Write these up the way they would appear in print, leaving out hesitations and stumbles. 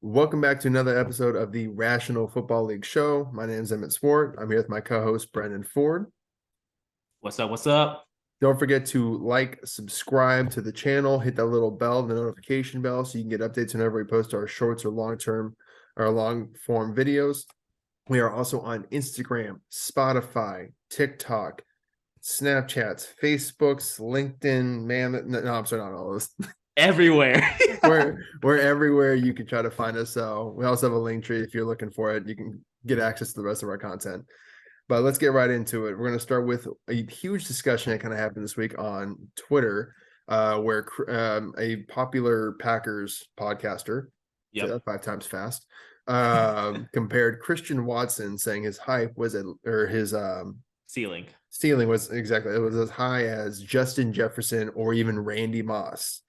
Welcome back to another episode of the Rational Football League Show. My name is Emmett Swart. I'm here with my co-host Brendan Ford. What's up? What's up? Don't forget to subscribe to the channel, hit that little bell, the notification bell, so you can get updates whenever we post our shorts or long-form videos. We are also on Instagram, Spotify, TikTok, Snapchats, Facebooks, LinkedIn. No, I'm sorry, not all those. Everywhere. we're everywhere you can try to find us. So we also have a link tree if you're looking for it. You can get access to the rest of our content. But let's get right into it. We're going to start with a huge discussion that kind of happened this week on Twitter, where a popular Packers podcaster, say that 5 times fast, compared Christian Watson, saying his hype was his ceiling was exactly, it was as high as Justin Jefferson or even Randy Moss.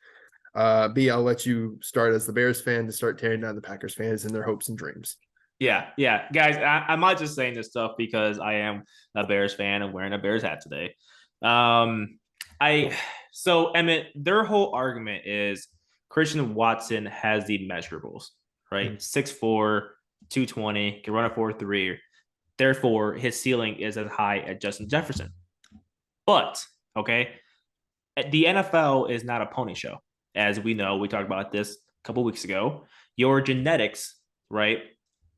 B, I'll let you start as the Bears fan to start tearing down the Packers fans and their hopes and dreams. Yeah. Guys, I'm not just saying this stuff because I am a Bears fan and wearing a Bears hat today. So Emmett, their whole argument is Christian Watson has the measurables, right? 6'4", 220, can run a 4.3. Therefore, his ceiling is as high as Justin Jefferson. But, okay, the NFL is not a pony show. As we know, we talked about this a couple weeks ago. Your genetics, right?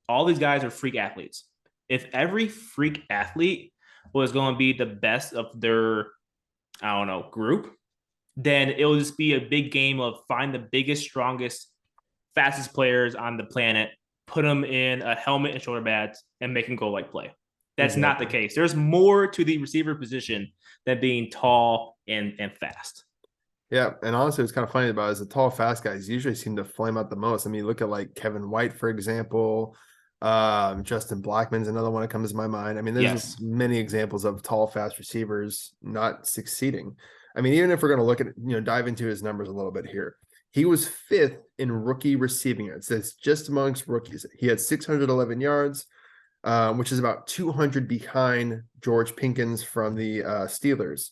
All these guys are freak athletes. If every freak athlete was going to be the best of their, group, then it'll just be a big game of find the biggest, strongest, fastest players on the planet, put them in a helmet and shoulder pads, and make them go like play. That's not the case. There's more to the receiver position than being tall and fast. Yeah, and honestly, what's kind of funny about it is the tall, fast guys usually seem to flame out the most. I mean, look at like Kevin White, for example. Justin Blackmon's another one that comes to my mind. I mean, there's many examples of tall, fast receivers not succeeding. I mean, even if we're going to look at, dive into his numbers a little bit here, he was 5th in rookie receiving yards. That's just amongst rookies. He had 611 yards, which is about 200 behind George Pickens from the Steelers.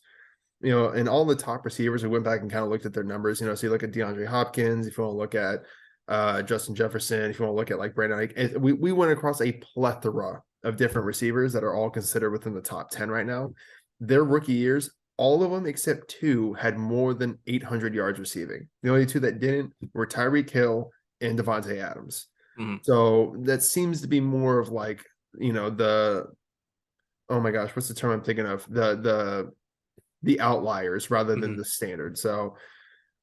And all the top receivers, we went back and kind of looked at their numbers, so you look at DeAndre Hopkins, if you want to look at Justin Jefferson, if you want to look at like Brandon, we went across a plethora of different receivers that are all considered within the top 10 right now. Their rookie years, all of them except 2 had more than 800 yards receiving. The only 2 that didn't were Tyreek Hill and Devontae Adams. Mm-hmm. So that seems to be more of like, oh my gosh, what's the term I'm thinking of? The outliers rather than the standard. So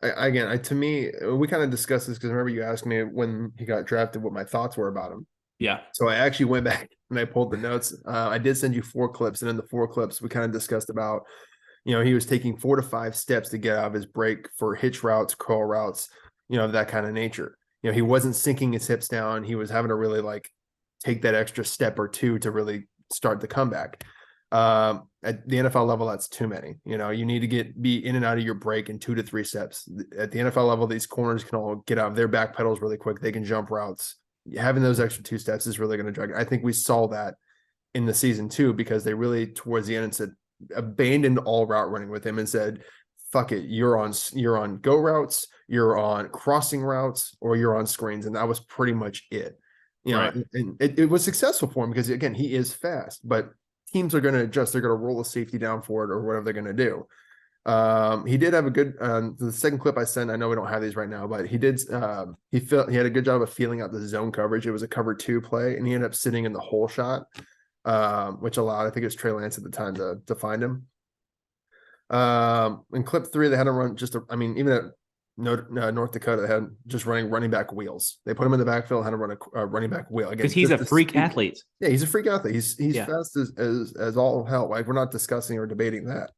to me, we kind of discussed this because remember you asked me when he got drafted what my thoughts were about him. Yeah. So I actually went back and I pulled the notes. I did send you 4 clips, and in the 4 clips we kind of discussed about, he was taking 4 to 5 steps to get out of his break for hitch routes, curl routes, that kind of nature. He wasn't sinking his hips down. He was having to really like take that extra step or 2 to really start the comeback. At the NFL level, that's too many. You need to be in and out of your break in 2 to 3 steps. At the NFL level, these corners can all get out of their back pedals really quick. They can jump routes. Having those extra 2 steps is really going to drag it. I think we saw that in the season too, because they really towards the end said abandoned all route running with him and said, "Fuck it, you're on go routes, you're on crossing routes, or you're on screens," and that was pretty much it. Right. And it was successful for him because again, he is fast, but teams are going to adjust. They're going to roll a safety down for it or whatever they're going to do. He did have a good, the second clip I sent, I know we don't have these right now, but he had a good job of feeling out the zone coverage. It was a cover 2 play, and he ended up sitting in the hole shot, which allowed, I think it was Trey Lance at the time to find him. In clip 3, they had him run even at North Dakota, they had just running back wheels. They put him in the backfield, had him run a running back wheel because he's a freak athlete. Yeah, he's a freak athlete. He's fast as all hell. Like, we're not discussing or debating that.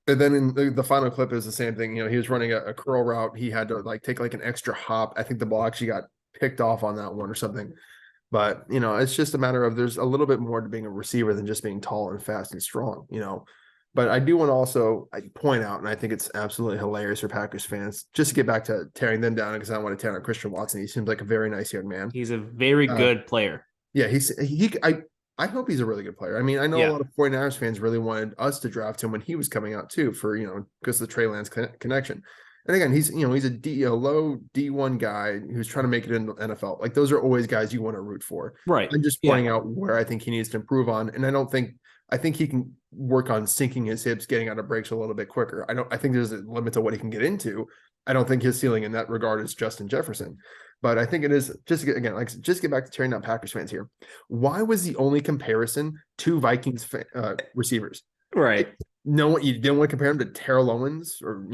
And then in the final clip is the same thing. He was running a curl route. He had to like take like an extra hop. I think the ball actually got picked off on that one or something. But it's just a matter of there's a little bit more to being a receiver than just being tall and fast and strong. But I do want to also point out, and I think it's absolutely hilarious for Packers fans, just to get back to tearing them down, because I don't want to tear on Christian Watson. He seems like a very nice young man. He's a very good player. Yeah, I hope he's a really good player. I mean, I know a lot of 49ers fans really wanted us to draft him when he was coming out too, for because of the Trey Lance connection. And again, he's a low D1 guy who's trying to make it in the NFL. Like those are always guys you want to root for. Right. I'm just Yeah. pointing out where I think he needs to improve on, and I think he can work on sinking his hips, getting out of breaks a little bit quicker. I think there's a limit to what he can get into. I don't think his ceiling in that regard is Justin Jefferson, but I think it is just get back to tearing down Packers fans here. Why was the only comparison to Vikings receivers? Right. Like, no, you didn't want to compare him to Terrell Owens or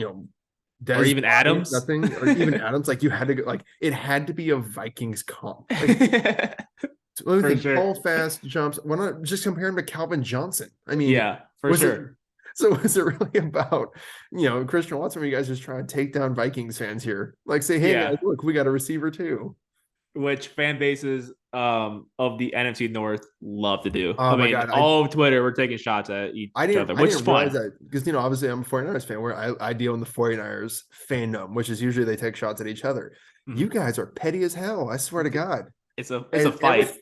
or even Bryant, Adams. Nothing, or even Adams. Like you had to go, like it had to be a Vikings comp. Like, let me think. Sure. Tall, fast jumps. Why not just compare him to Calvin Johnson? I mean, yeah, for sure. So was it really about Christian Watson? Were you guys just trying to take down Vikings fans here? Like say, hey guys, look, we got a receiver too. Which fan bases of the NFC North love to do. Oh my God. All of Twitter, we're taking shots at each other, which is fun. Because, obviously I'm a 49ers fan where I deal in the 49ers fandom, which is usually they take shots at each other. Mm-hmm. You guys are petty as hell. I swear to God. It's a fight.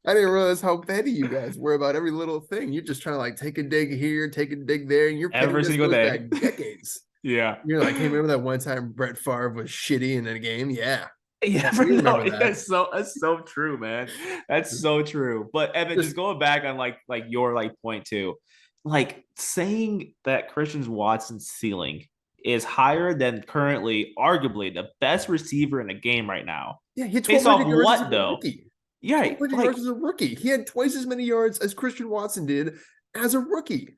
I didn't realize how petty you guys were about every little thing. You're just trying to like take a dig here, take a dig there, and you're every single day. Decades. Yeah. You're like, hey, remember that one time Brett Favre was shitty in a game? Yeah. Yeah, that's so true, man. That's so true. But Evan, just going back on like your point too, like saying that Christian Watson's ceiling is higher than currently, arguably the best receiver in the game right now. Yeah, he had based off what though? Yeah, yards as a rookie. He had twice as many yards as Christian Watson did as a rookie.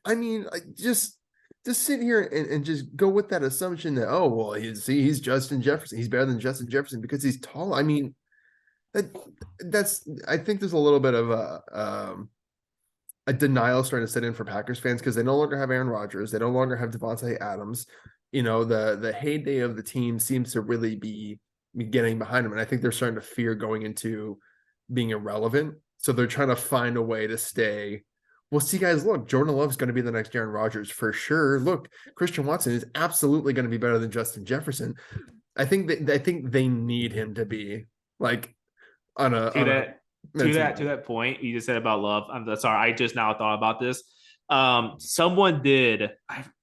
I mean, just sit here and just go with that assumption that, oh, well, he's Justin Jefferson. He's better than Justin Jefferson because he's tall. I mean, I think there's a little bit of a denial starting to set in for Packers fans because they no longer have Aaron Rodgers. They no longer have Devontae Adams. The heyday of the team seems to really be getting behind them. And I think they're starting to fear going into being irrelevant. So they're trying to find a way to stay. Well, see, guys, look, Jordan Love is going to be the next Aaron Rodgers for sure. Look, Christian Watson is absolutely going to be better than Justin Jefferson. I think they need him to be like on a to that point you just said about Love. I'm sorry, I just now thought about this. Someone did,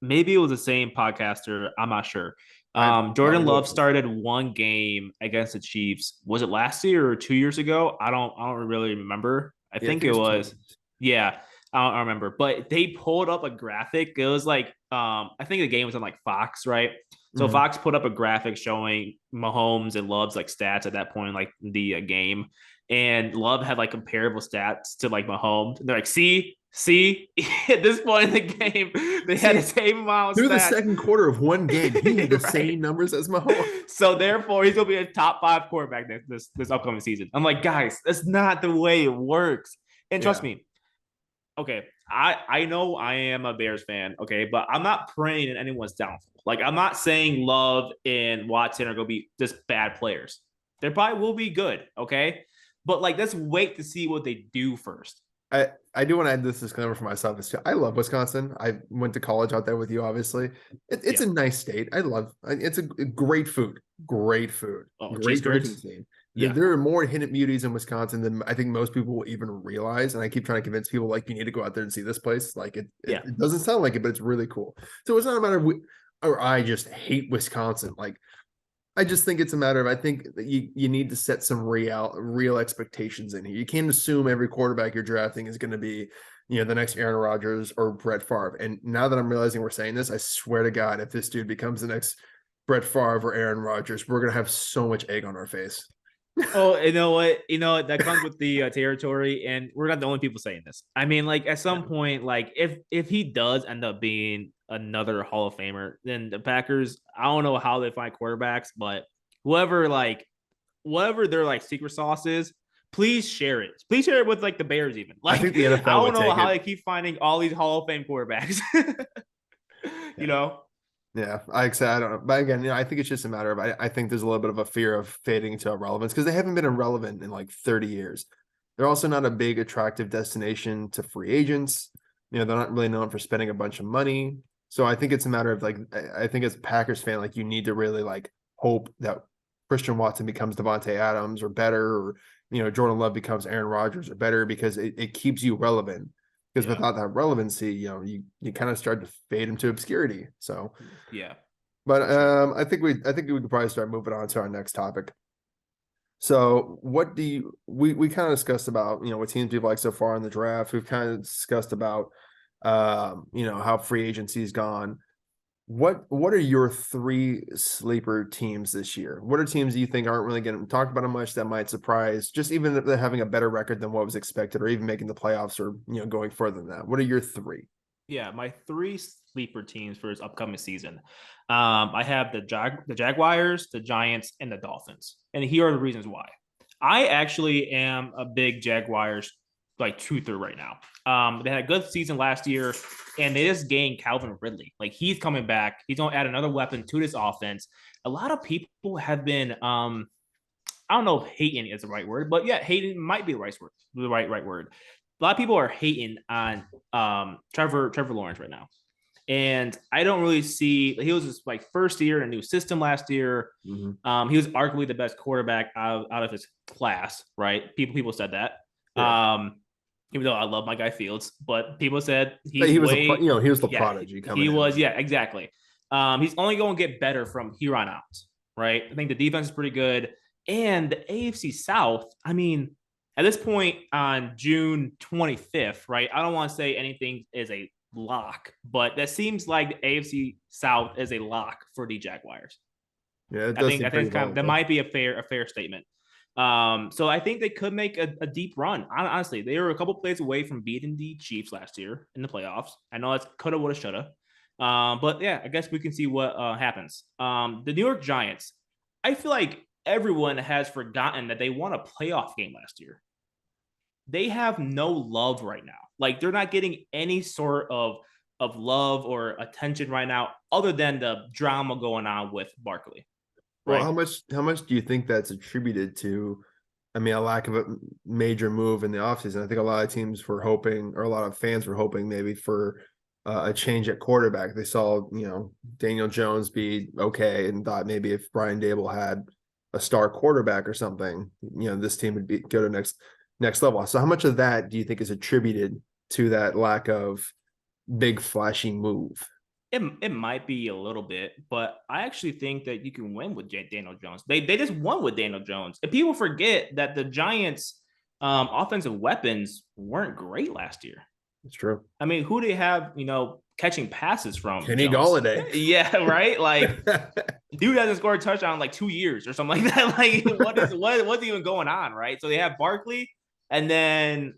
maybe it was the same podcaster, I'm not sure. Jordan Love started one game against the Chiefs. Was it last year or 2 years ago? I don't really remember. I think it was. Yeah. I don't remember, but they pulled up a graphic. It was like, I think the game was on like Fox, right? So Fox put up a graphic showing Mahomes and Love's like stats at that point, like the game. And Love had like comparable stats to like Mahomes. And they're like, see, at this point in the game, they had the same amount of through stats. The second quarter of one game. He had the same numbers as Mahomes. So therefore, he's gonna be a top 5 quarterback this upcoming season. I'm like, guys, that's not the way it works. And trust me. Okay, I know I am a Bears fan, okay, but I'm not praying in anyone's downfall. Like, I'm not saying Love and Watson are going to be just bad players. They probably will be good, okay? But, like, let's wait to see what they do first. I do want to add this disclaimer for myself. I love Wisconsin. I went to college out there with you, obviously. It's a nice state. It's a great food. Great food. Oh, great drinking scene. Yeah. There are more hidden beauties in Wisconsin than I think most people will even realize. And I keep trying to convince people, like, you need to go out there and see this place. Like, it doesn't sound like it, but it's really cool. So it's not a matter of I just hate Wisconsin. Like, I just think it's a matter of, I think that you need to set some real expectations in here. You can't assume every quarterback you're drafting is going to be, the next Aaron Rodgers or Brett Favre. And now that I'm realizing we're saying this, I swear to God, if this dude becomes the next Brett Favre or Aaron Rodgers, we're going to have so much egg on our face. Oh, you know what? That comes with the territory, and we're not the only people saying this. I mean, like, at some point, like, if he does end up being another Hall of Famer, then the Packers, I don't know how they find quarterbacks, but whatever their like secret sauce is, please share it. Please share it with like the Bears even. Like, I think the NFL I don't know how they keep finding all these Hall of Fame quarterbacks. You know? Yeah, I don't know. But again, I think it's just a matter of, I think there's a little bit of a fear of fading into irrelevance because they haven't been irrelevant in like 30 years. They're also not a big, attractive destination to free agents. They're not really known for spending a bunch of money. So I think it's a matter of like, I think as a Packers fan, like, you need to really like hope that Christian Watson becomes Devontae Adams or better, or, Jordan Love becomes Aaron Rodgers or better, because it keeps you relevant. Because without that relevancy, you kind of start to fade into obscurity. So, yeah. But I think we could probably start moving on to our next topic. So what do you we kind of discussed about, what teams we've liked so far in the draft. We've kind of discussed about how free agency's gone. What are your three sleeper teams this year? What are teams you think aren't really getting talked about much that might surprise, just even if they're having a better record than what was expected, or even making the playoffs, or going further than that? What are your three? Yeah, my three sleeper teams for this upcoming season. I have the Jaguars, the Giants, and the Dolphins. And here are the reasons why. I actually am a big Jaguars like truther right now. They had a good season last year, and they just gained Calvin Ridley. Like, he's coming back. He's going to add another weapon to this offense. A lot of people have been I don't know if hating is the right word, but yeah, hating might be the right word. The right word. A lot of people are hating on Trevor Lawrence right now. And I don't really see. He was just like first year in a new system last year. Mm-hmm. He was arguably the best quarterback out of his class, right? People said that. Yeah. Even though I love my guy Fields, but people said he was the prodigy coming. He was, yeah, exactly. He's only going to get better from here on out, right? I think the defense is pretty good, and the AFC South. I mean, at this point on June 25th, right? I don't want to say anything is a lock, but that seems like the AFC South is a lock for the Jaguars. Yeah, I think that might be a fair statement. So I think they could make a deep run. Honestly, they were a couple plays away from beating the Chiefs last year in the playoffs. I know it's coulda, woulda, shoulda. But yeah, I guess we can see what happens. The New York Giants. I feel like everyone has forgotten that they won a playoff game last year. They have no love right now. Like, they're not getting any sort of love or attention right now, other than the drama going on with Barkley. Right? Well, how much do you think that's attributed to? I mean, a lack of a major move in the offseason. I think a lot of teams were hoping, or a lot of fans were hoping, maybe for a change at quarterback. They saw, Daniel Jones be okay, and thought maybe if Brian Daboll had a star quarterback or something, this team would go to next level. So how much of that do you think is attributed to that lack of big flashy move? It might be a little bit, but I actually think that you can win with Daniel Jones. They just won with Daniel Jones. And people forget that the Giants' offensive weapons weren't great last year. It's true. I mean, who do they have, catching passes from? Kenny Golladay. Yeah, right? Like, dude hasn't scored a touchdown in like 2 years or something like that. Like, what's even going on, right? So they have Barkley, and then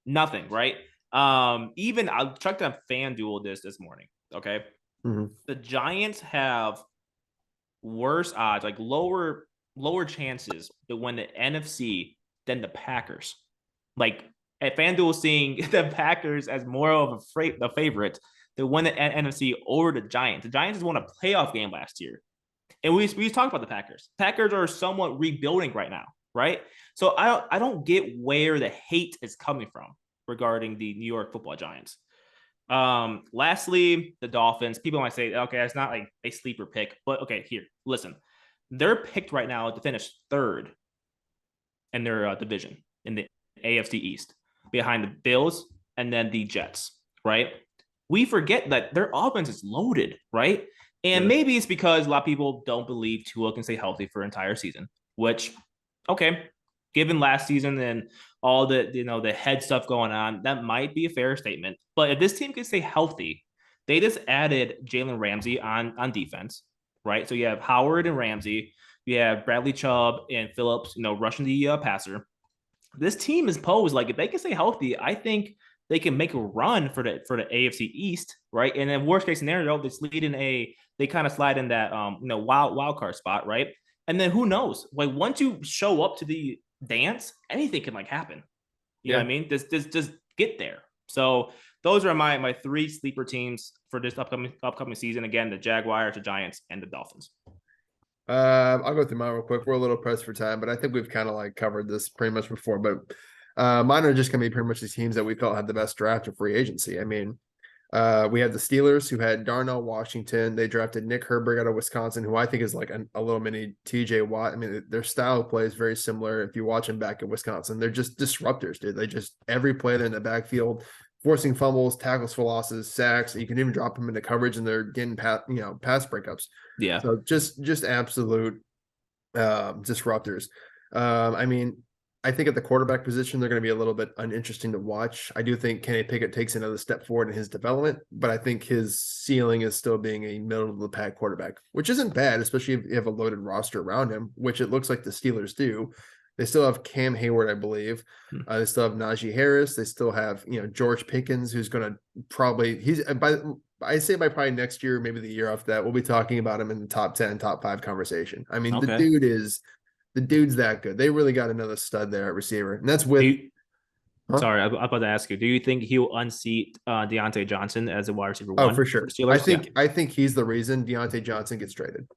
nothing, right? Even I checked on FanDuel this morning. Okay. Mm-hmm. The Giants have worse odds, like lower chances to win the NFC than the Packers. Like, at FanDuel, seeing the Packers as more of the favorite to win the NFC over the Giants. The Giants just won a playoff game last year. And we talked about the Packers. Packers are somewhat rebuilding right now, right? So I don't get where the hate is coming from regarding the New York Football Giants. Lastly, the Dolphins. People might say, okay, it's not like a sleeper pick, but okay, here, listen. They're picked right now to finish third in their division in the AFC East, behind the Bills and then the Jets, right? We forget that their offense is loaded, right? And maybe it's because a lot of people don't believe Tua can stay healthy for an entire season, which, okay, given last season and all the head stuff going on, that might be a fair statement. But if this team can stay healthy, they just added Jalen Ramsey on defense, right? So you have Howard and Ramsey, you have Bradley Chubb and Phillips, rushing the passer. This team is posed, like, if they can stay healthy, I think they can make a run for the AFC East, right? And then worst case scenario, they kind of slide in that wild card spot, right? And then who knows? Like, once you show up to the dance, anything can happen. You know what I mean? Just get there. So those are my three sleeper teams for this upcoming season. Again, the Jaguars, the Giants, and the Dolphins. I'll go through mine real quick. We're a little pressed for time, but I think we've kind of covered this pretty much before. But mine are just going to be pretty much the teams that we felt had the best draft of free agency. I mean, we had the Steelers, who had Darnell Washington. They drafted Nick Herbig out of Wisconsin, who I think is like a little mini TJ Watt. I mean, their style of play is very similar. If you watch them back at Wisconsin, they're just disruptors, dude. They just, every play they're in the backfield, forcing fumbles, tackles for losses, sacks. You can even drop them into coverage, and they're getting pass breakups. Yeah. So just absolute disruptors. I mean, I think at the quarterback position, they're going to be a little bit uninteresting to watch. I do think Kenny Pickett takes another step forward in his development, but I think his ceiling is still being a middle of the pack quarterback, which isn't bad, especially if you have a loaded roster around him, which it looks like the Steelers do. They still have Cam Hayward, I believe. They still have Najee Harris. They still have, George Pickens, who's going to probably I say by probably next year, maybe the year after that, we'll be talking about him in the top 10, top 5 conversation. I mean, Okay. the dude's that good. They really got another stud there at receiver. And that's with Sorry, I'm about to ask you. Do you think he'll unseat Deontay Johnson as a wide receiver one? for sure. Steelers? I think he's the reason Deontay Johnson gets traded.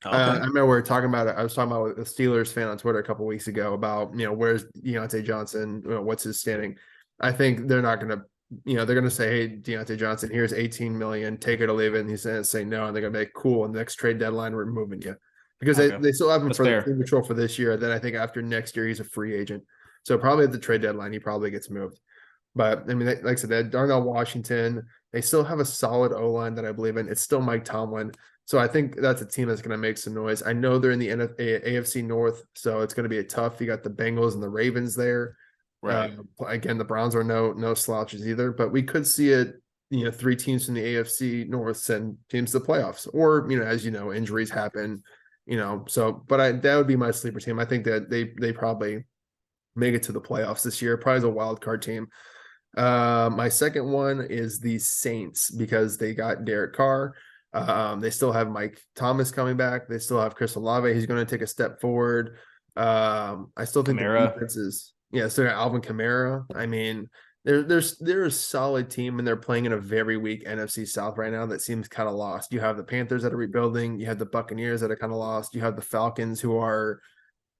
Okay. I remember we were talking about it. I was talking about with a Steelers fan on Twitter a couple of weeks ago about, where's Deontay Johnson? What's his standing? I think they're not going to, they're going to say, hey, Deontay Johnson, here's 18 million, take it or leave it. And he's going to say no. And they're going to be cool. And the next trade deadline, we're moving you because they still have him for the team control for this year. Then I think after next year, he's a free agent. So probably at the trade deadline, he probably gets moved. But I mean, like I said, they had Darnell Washington. They still have a solid O-line that I believe in. It's still Mike Tomlin. So I think that's a team that's going to make some noise. I know they're in the AFC North, so it's going to be a tough. You got the Bengals and the Ravens there. Right. Again, the Browns are no slouches either, but we could see it. 3 teams from the AFC North send teams to the playoffs, or as injuries happen. So but that would be my sleeper team. I think that they probably make it to the playoffs this year. Probably as a wild card team. My second one is the Saints because they got Derek Carr. They still have Mike Thomas coming back. They still have Chris Olave. He's going to take a step forward. I still think the defense is, still got Alvin Kamara. I mean, they're a solid team, and they're playing in a very weak NFC South right now that seems kind of lost. You have the Panthers that are rebuilding. You have the Buccaneers that are kind of lost. You have the Falcons who are,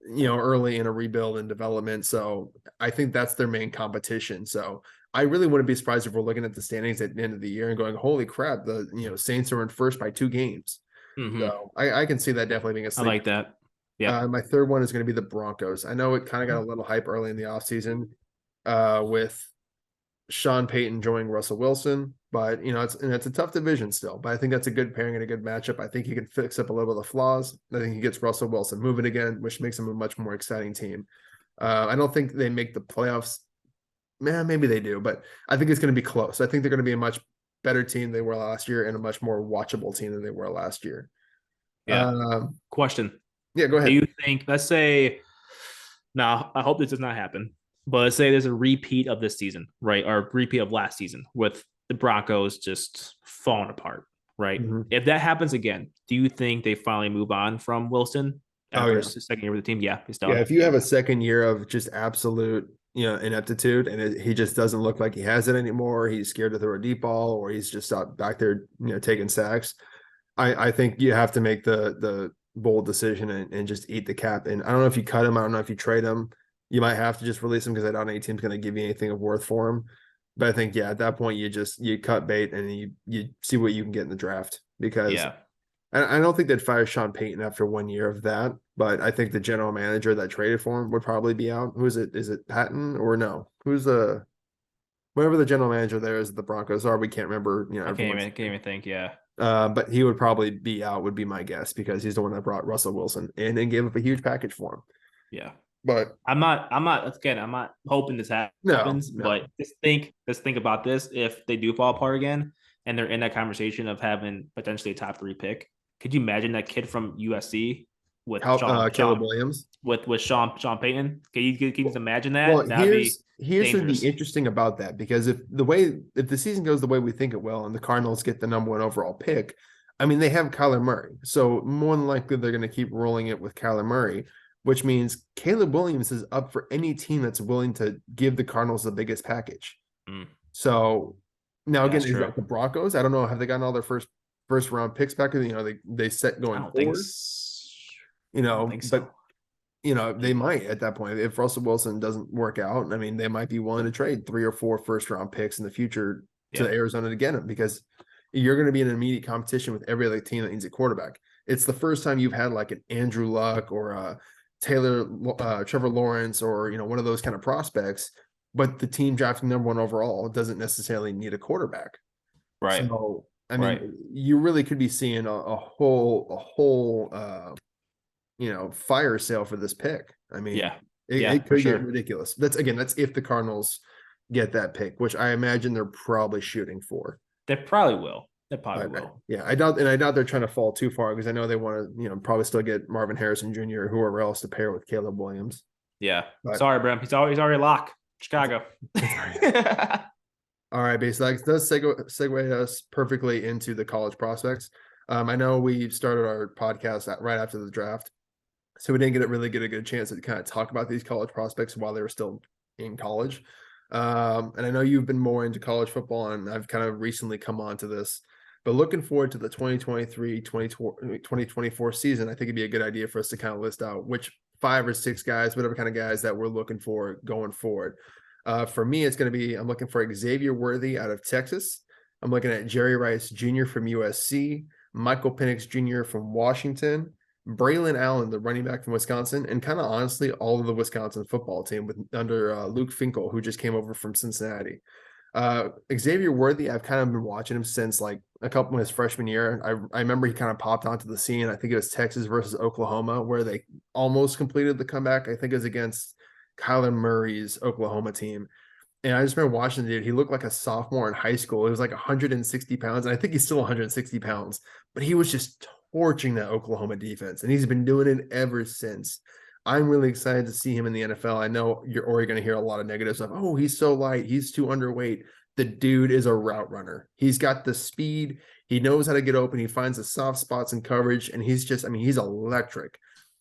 early in a rebuild and development. So I think that's their main competition. So I really wouldn't be surprised if we're looking at the standings at the end of the year and going, holy crap, the Saints are in first by 2 games. Mm-hmm. So I can see that definitely being a sleeper. I like that. Yeah. My third one is going to be the Broncos. I know it kind of got a little hype early in the offseason with Sean Payton joining Russell Wilson, but it's a tough division still. But I think that's a good pairing and a good matchup. I think he can fix up a little bit of the flaws. I think he gets Russell Wilson moving again, which makes him a much more exciting team. I don't think they make the playoffs. Man, maybe they do, but I think it's going to be close. I think they're going to be a much better team than they were last year and a much more watchable team than they were last year. Yeah. Question. Yeah, go ahead. Do you think, let's say, now I hope this does not happen, but let's say there's a repeat of this season, right? Or repeat of last season with the Broncos just falling apart, right? Mm-hmm. If that happens again, do you think they finally move on from Wilson after his second year with the team? Yeah, he's done. Yeah, if you have a second year of just absolute ineptitude, and he just doesn't look like he has it anymore. He's scared to throw a deep ball, or he's just out back there, taking sacks. I think you have to make the bold decision and just eat the cap. And I don't know if you cut him. I don't know if you trade him. You might have to just release him because I don't know any team's going to give you anything of worth for him. But I think, at that point, you cut bait and you see what you can get in the draft because I don't think they'd fire Sean Payton after 1 year of that. But I think the general manager that traded for him would probably be out. Who is it? Is it Patton or no? Who's whatever the general manager there is at the Broncos are? We can't remember. I can't even think. Yeah. But he would probably be out, would be my guess, because he's the one that brought Russell Wilson in and gave up a huge package for him. Yeah. But I'm not hoping this happens, but just think about this. If they do fall apart again and they're in that conversation of having potentially a top 3 pick, could you imagine that kid from USC with Caleb Williams with Sean Payton? Can you imagine that? Well, here's what would be interesting about that, because if the season goes the way we think it will and the Cardinals get the number 1 overall pick, I mean, they have Kyler Murray, so more than likely they're going to keep rolling it with Kyler Murray, which means Caleb Williams is up for any team that's willing to give the Cardinals the biggest package. So now again, is that the Broncos? I don't know. Have they gotten all their first round picks back? They set going forward. They might at that point. If Russell Wilson doesn't work out, I mean, they might be willing to trade 3 or 4 first round picks in the future to Arizona to get him, because you're going to be in an immediate competition with every other team that needs a quarterback. It's the first time you've had like an Andrew Luck or a Trevor Lawrence or one of those kind of prospects but the team drafting number 1 overall doesn't necessarily need a quarterback. Right. So, I mean, Right. you really could be seeing a whole fire sale for this pick. I mean, Yeah. it For could get sure. ridiculous. That's if the Cardinals get that pick, which I imagine they're probably shooting for. They probably will. They probably But will. yeah, I doubt they're trying to fall too far because I know they want to, probably still get Marvin Harrison Jr. or whoever else to pair with Caleb Williams. Yeah. But Sorry, Brim. He's already locked. Chicago. it's all right. All right, basically, that does segue us perfectly into the college prospects. I know we started our podcast right after the draft, so we didn't really get a good chance to kind of talk about these college prospects while they were still in college. And I know you've been more into college football, and I've kind of recently come on to this. But looking forward to the 2023-2024 season, I think it'd be a good idea for us to kind of list out which 5 or 6 guys, whatever kind of guys that we're looking for going forward. For me, it's going to be, I'm looking for Xavier Worthy out of Texas. I'm looking at Jerry Rice Jr. from USC, Michael Penix Jr. from Washington, Braylon Allen, the running back from Wisconsin, and kind of honestly, all of the Wisconsin football team under Luke Finkel, who just came over from Cincinnati. Xavier Worthy, I've kind of been watching him since like a couple of his freshman year. I remember he kind of popped onto the scene. I think it was Texas versus Oklahoma, where they almost completed the comeback. I think it was against Kyler Murray's Oklahoma team. And I just remember watching the dude. He looked like a sophomore in high school. He was like 160 pounds. And I think he's still 160 pounds, but he was just torching that Oklahoma defense. And he's been doing it ever since. I'm really excited to see him in the NFL. I know you're already going to hear a lot of negative stuff. Oh, he's so light. He's too underweight. The dude is a route runner. He's got the speed. He knows how to get open. He finds the soft spots in coverage. And he's just, I mean, he's electric.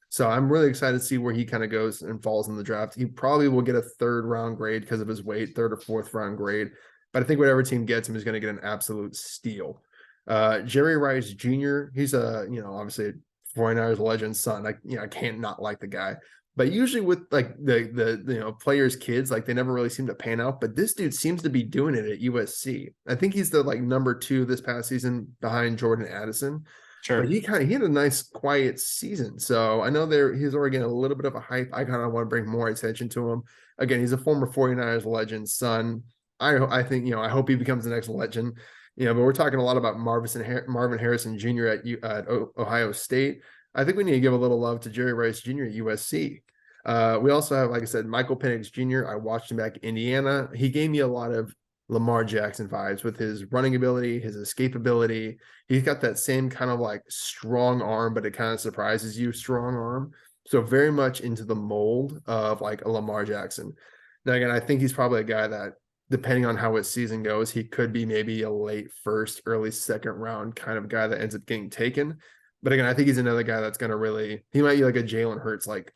So I'm really excited to see where he kind of goes and falls in the draft. He probably will get a 3rd round grade because of his weight, 3rd or 4th round grade. But I think whatever team gets him is going to get an absolute steal. Jerry Rice Jr., he's obviously a 49ers legend son. I can't not like the guy. But usually with like the players' kids, like they never really seem to pan out. But this dude seems to be doing it at USC. I think he's the like number 2 this past season behind Jordan Addison. Sure. But he had a nice quiet season. So I know he's already getting a little bit of a hype. I kind of want to bring more attention to him. Again, he's a former 49ers legend son. I think, I hope he becomes the next legend. But we're talking a lot about Marvin Harrison Jr. at Ohio State. I think we need to give a little love to Jerry Rice Jr. at USC. We also have, like I said, Michael Penix Jr. I watched him back in Indiana. He gave me a lot of Lamar Jackson vibes with his running ability, his escapability. He's got that same kind of like strong arm, but it kind of surprises you, strong arm. So very much into the mold of like a Lamar Jackson. Now, again, I think he's probably a guy that, depending on how his season goes, he could be maybe a late 1st, early 2nd round kind of guy that ends up getting taken. But again, I think he's another guy that's going to he might be like a Jalen Hurts, like,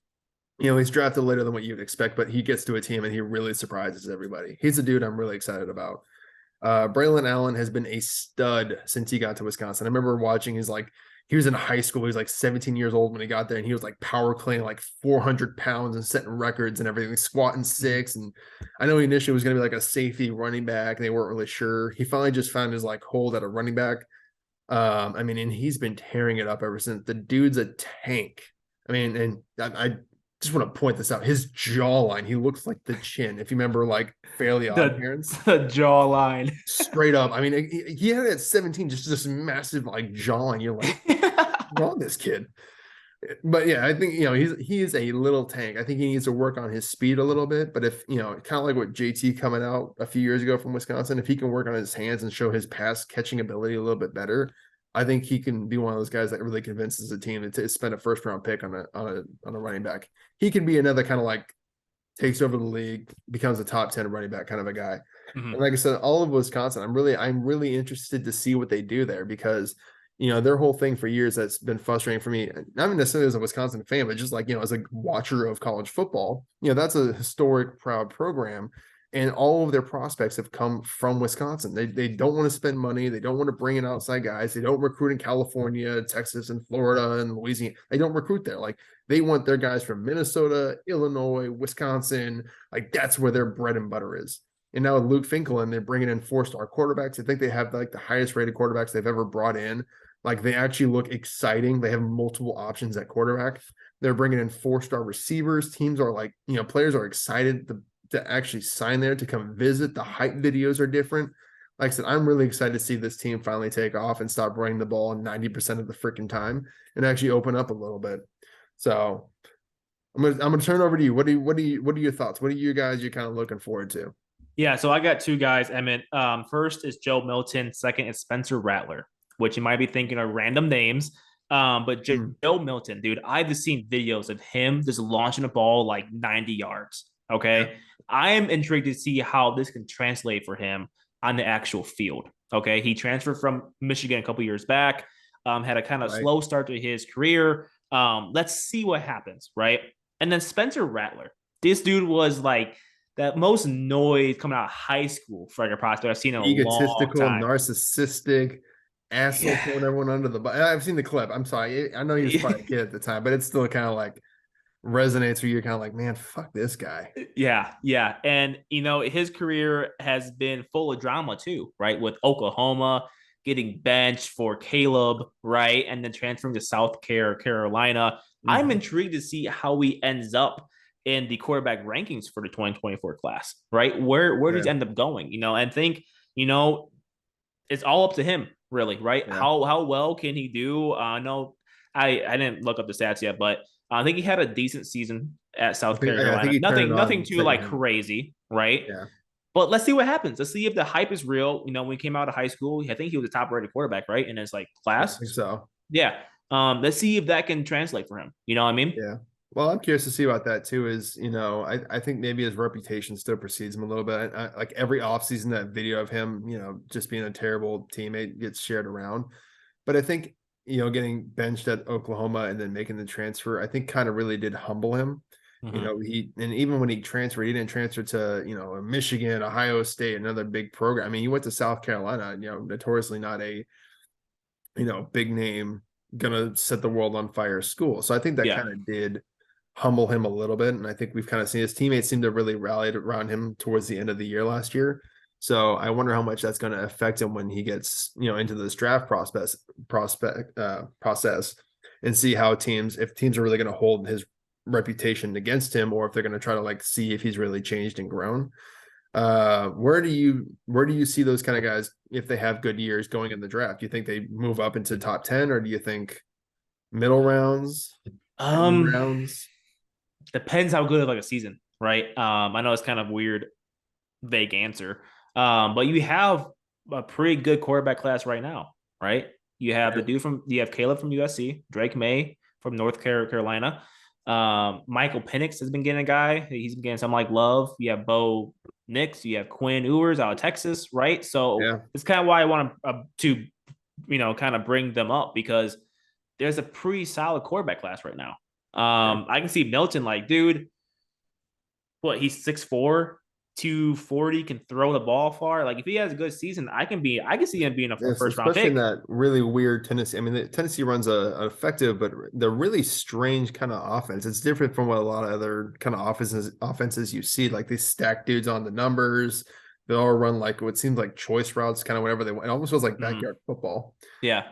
he's drafted later than what you'd expect, but he gets to a team and he really surprises everybody. He's a dude I'm really excited about. Braylon Allen has been a stud since he got to Wisconsin. I remember watching he was in high school. He was like 17 years old when he got there, and he was like power cleaning like 400 pounds and setting records and everything, squatting 6. And I know he initially was going to be like a safety running back, and they weren't really sure. He finally just found his like hold at a running back. And he's been tearing it up ever since. The dude's a tank. And I just want to point this out. His jawline, he looks like the Chin. If you remember, like Fairly Odd Parents, the jawline, straight up. He had it at 17, just this massive like jawline. You're like, what's wrong with this kid? But yeah, I think he is a little tank. I think he needs to work on his speed a little bit. But if kind of like what JT coming out a few years ago from Wisconsin, if he can work on his hands and show his pass catching ability a little bit better, I think he can be one of those guys that really convinces a team to spend a 1st round pick on a running back. He can be another kind of like takes over the league, becomes a top 10 running back kind of a guy. Mm-hmm. And like I said, all of Wisconsin, I'm really interested to see what they do there because their whole thing for years that's been frustrating for me, not even necessarily as a Wisconsin fan, but just like, as a watcher of college football, that's a historic, proud program. And all of their prospects have come from Wisconsin. They don't want to spend money. They don't want to bring in outside guys. They don't recruit in California, Texas, and Florida, and Louisiana. They don't recruit there. Like, they want their guys from Minnesota, Illinois, Wisconsin. Like, that's where their bread and butter is. And now with Luke Finkel, and they're bringing in 4-star quarterbacks. I think they have like the highest rated quarterbacks they've ever brought in. Like, they actually look exciting. They have multiple options at quarterback. They're bringing in 4-star receivers. Teams are like, players are excited. to actually sign there to come visit. The hype videos are different. Like I said, I'm really excited to see this team finally take off and stop running the ball 90% of the freaking time and actually open up a little bit. So I'm gonna turn over to you. What are your thoughts? What are you guys you're kind of looking forward to? Yeah, so I got two guys, Emmett. First is Joe Milton. Second is Spencer Rattler, which you might be thinking are random names. But Joe Milton, dude, I've just seen videos of him just launching a ball like 90 yards. Okay. Yeah. I am intrigued to see how this can translate for him on the actual field. Okay. He transferred from Michigan a couple years back, had a kind of Right. slow start to his career. Let's see what happens. Right. And then Spencer Rattler. This dude was like that most noise coming out of high school for like a prospect I've seen in a long Egotistical, time. narcissistic, asshole Yeah. throwing everyone under the bus. I've seen the clip. I'm sorry. I know he was probably a kid at the time, but it's still kind of like resonates where you're kind of like, man, fuck this guy. Yeah, yeah. And his career has been full of drama too, right? With Oklahoma getting benched for Caleb, right? And then transferring to South Carolina. I'm Mm-hmm. intrigued to see how he ends up in the quarterback rankings for the 2024 class, right? Where does Yeah. he end up going? And think, you know, it's all up to him, really, right? Yeah. How well can he do? No, I didn't look up the stats yet, but I think he had a decent season at South I think Carolina. he turned it Nothing on too second like half. crazy, right? Yeah. But let's see what happens. Let's see if the hype is real. When he came out of high school, I think he was a top rated quarterback, right? In his like Yeah, I think class. so. Yeah. Let's see if that can translate for him. You know what I mean? Yeah. Well, I'm curious to see about that too. I think maybe his reputation still precedes him a little bit. Like every offseason, that video of him, just being a terrible teammate gets shared around. But I think, getting benched at Oklahoma and then making the transfer, I think kind of really did humble him. Mm-hmm. And even when he transferred, he didn't transfer to, Michigan, Ohio State, another big program. I mean, he went to South Carolina, notoriously not a, big name, gonna set the world on fire school. So I think that Yeah. kind of did humble him a little bit. And I think we've kind of seen his teammates seem to really rallied around him towards the end of the year last year. So I wonder how much that's going to affect him when he gets, into this draft process and see how if teams are really going to hold his reputation against him, or if they're going to try to like see if he's really changed and grown. Where do you see those kind of guys if they have good years going in the draft? Do you think they move up into top 10, or do you think middle rounds, end Um, rounds? Depends how good of like a season, right? I know it's kind of weird, vague answer. But you have a pretty good quarterback class right now, right? Yeah. You have Caleb from USC, Drake May from North Carolina. Michael Penix has been getting a guy. He's been getting some like love. You have Bo Nix. You have Quinn Ewers out of Texas, right? So Yeah. it's kind of why I want to kind of bring them up because there's a pretty solid quarterback class right now. Yeah. I can see Milton like, dude, what he's 6'4", 240, can throw the ball far. Like if he has a good season, I can see him being a Yes, first round especially in pick. that really weird Tennessee. I mean, Tennessee runs a effective, but the really strange kind of offense. It's different from what a lot of other kind of offenses you see. Like they stack dudes on the numbers. They all run like what seems like choice routes, kind of whatever they want. It almost feels like Mm-hmm. backyard football. Yeah.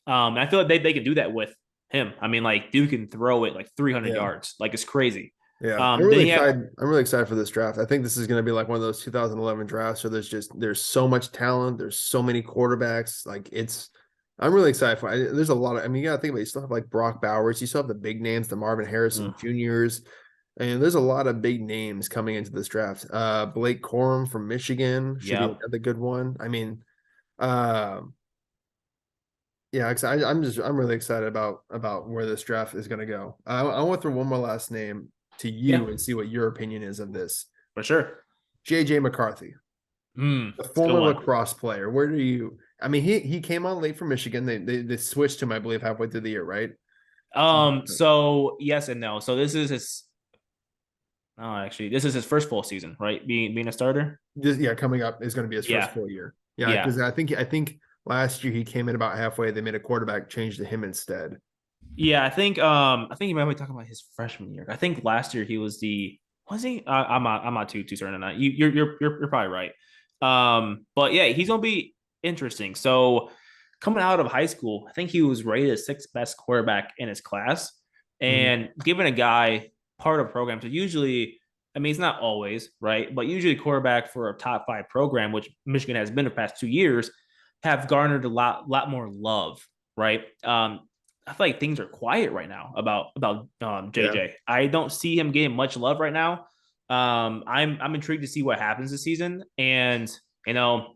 I feel like they can do that with him. I mean, like Duke can throw it like 300 Yeah. yards. Like it's crazy. Yeah, I'm Then really you have excited. I'm really excited for this draft. I think this is going to be like one of those 2011 drafts where there's so much talent. There's so many quarterbacks. I'm really excited for it. There's a lot of. I mean, you got to think about it. You still have like Brock Bowers. You still have the big names, the Marvin Harrison Juniors, and there's a lot of big names coming into this draft. Blake Corum from Michigan should be yep. another good one. I mean, um, yeah, I'm really excited about where this draft is going to go. I want to throw one more last name to Yeah, you and see what your opinion is of this. for sure. JJ McCarthy, the It's a good former one. lacrosse player. Where do you? I mean, he came on late from Michigan. They switched him, I believe, halfway through the year, right? So yes and no. So this is his oh actually, this is his first full season, right? Being a starter. Yeah, coming up is going to be his first Yeah. full year. Yeah, Yeah. because I think last year he came in about halfway. They made a quarterback change to him instead. Yeah, I think you might be talking about his freshman year. I think last year he was he? I'm not too certain on that. You're probably right. But yeah, he's gonna be interesting. So coming out of high school, I think he was rated sixth best quarterback in his class. Mhm. And given a guy part of programs, so usually I mean, it's not always, right? But usually quarterback for a top 5 program, which Michigan has been the past 2 years, have garnered a lot more love, right? I feel like things are quiet right now about Yeah. JJ. I don't see him getting much love right now. I'm intrigued to see what happens this season, and you know,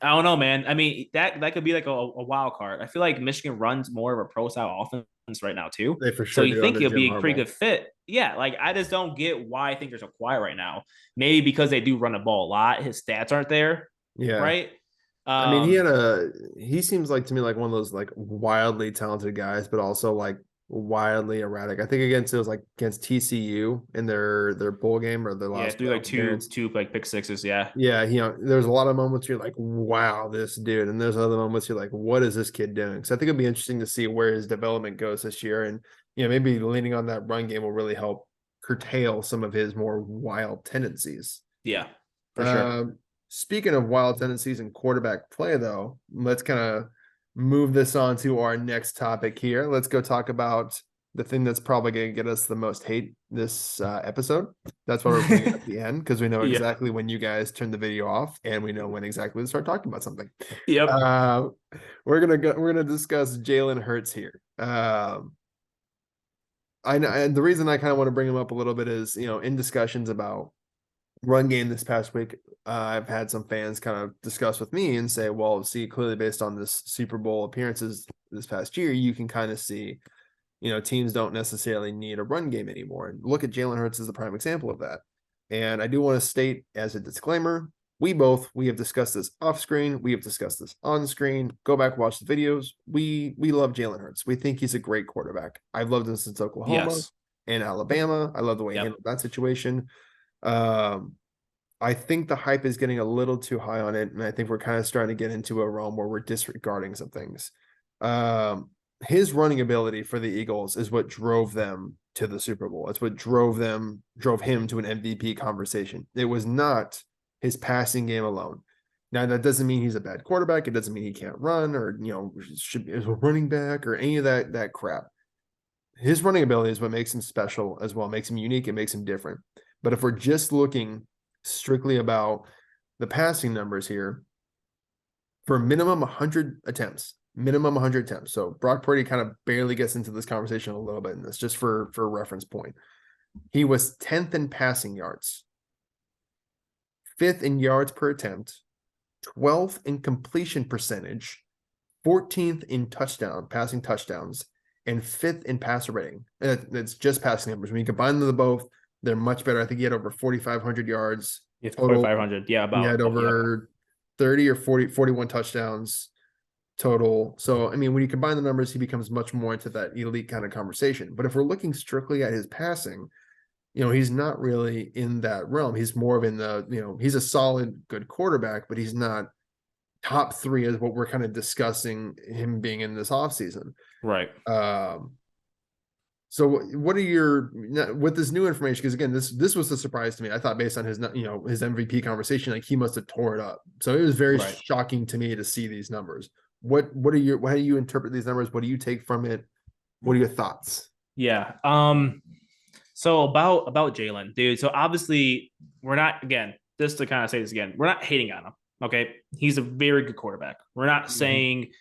I don't know, man. I mean, that could be like a wild card. I feel like Michigan runs more of a pro style offense right now too. They for So sure you do think under it'll Jim be a pretty Harbaugh. good fit. Yeah, like I just don't get why things are so quiet right now. Maybe because they do run the ball a lot. His stats aren't there, Yeah. right? I mean, Um, he seems like to me like one of those like wildly talented guys, but also like wildly erratic. I think against it was like against TCU in their bowl game or their yeah, last threw like playoff two appearance. two like pick sixes. Yeah, Yeah, there's a lot of moments you're like, wow, this dude. And there's other moments you're like, what is this kid doing? So I think it'd be interesting to see where his development goes this year. And maybe leaning on that run game will really help curtail some of his more wild tendencies. yeah, for sure. Um, Speaking of wild tendencies and quarterback play, though, let's kind of move this on to our next topic here. Let's go talk about the thing that's probably going to get us the most hate this episode. That's why we're putting it at the end, because we know Yeah. exactly when you guys turn the video off, and we know when exactly to start talking about something. Yep. Uh, we're gonna discuss Jalen Hurts here. I know, and the reason I kind of want to bring him up a little bit is in discussions about run game this past week, I've had some fans kind of discuss with me and say, well, see, clearly based on this Super Bowl appearances this past year, you can kind of see, teams don't necessarily need a run game anymore. And look at Jalen Hurts as a prime example of that. And I do want to state as a disclaimer, we have discussed this off screen, we have discussed this on screen. Go back, watch the videos. We love Jalen Hurts. We think he's a great quarterback. I've loved him since Oklahoma Yes. and Alabama. I love the way he Yep. handled that situation. Um, I think the hype is getting a little too high on it, and I think we're kind of starting to get into a realm where we're disregarding some things. His running ability for the Eagles is what drove them to the Super Bowl. It's what drove him to an MVP conversation. It was not his passing game alone. Now that doesn't mean he's a bad quarterback. It doesn't mean he can't run or should be a running back or any of that crap. His running ability is what makes him special as well, makes him unique, and makes him different. But if we're just looking strictly about the passing numbers here, for minimum 100 attempts, minimum 100 attempts. So Brock Purdy kind of barely gets into this conversation a little bit in this, just for a reference point. He was 10th in passing yards, 5th in yards per attempt, 12th in completion percentage, 14th in passing touchdowns, and 5th in passer rating. And it's just passing numbers. When you combine them both, they're much better. I think he had over 4,500 yards It's total. 4,500. Yeah, He had about. over 30 or 41 touchdowns total. So, I mean, when you combine the numbers, he becomes much more into that elite kind of conversation. But if we're looking strictly at his passing, he's not really in that realm. He's more of in the, he's a solid, good quarterback, but he's not top 3 is what we're kind of discussing him being in this offseason. Right. So what are your with this new information? Because again, this was a surprise to me. I thought based on his his MVP conversation, like he must have tore it up. So it was very shocking to me to see these numbers. How do you interpret these numbers? What do you take from it? What are your thoughts? Yeah. So about Jalen, dude. So obviously we're not, again, just to kind of say this again, we're not hating on him. Okay. He's a very good quarterback. We're not saying,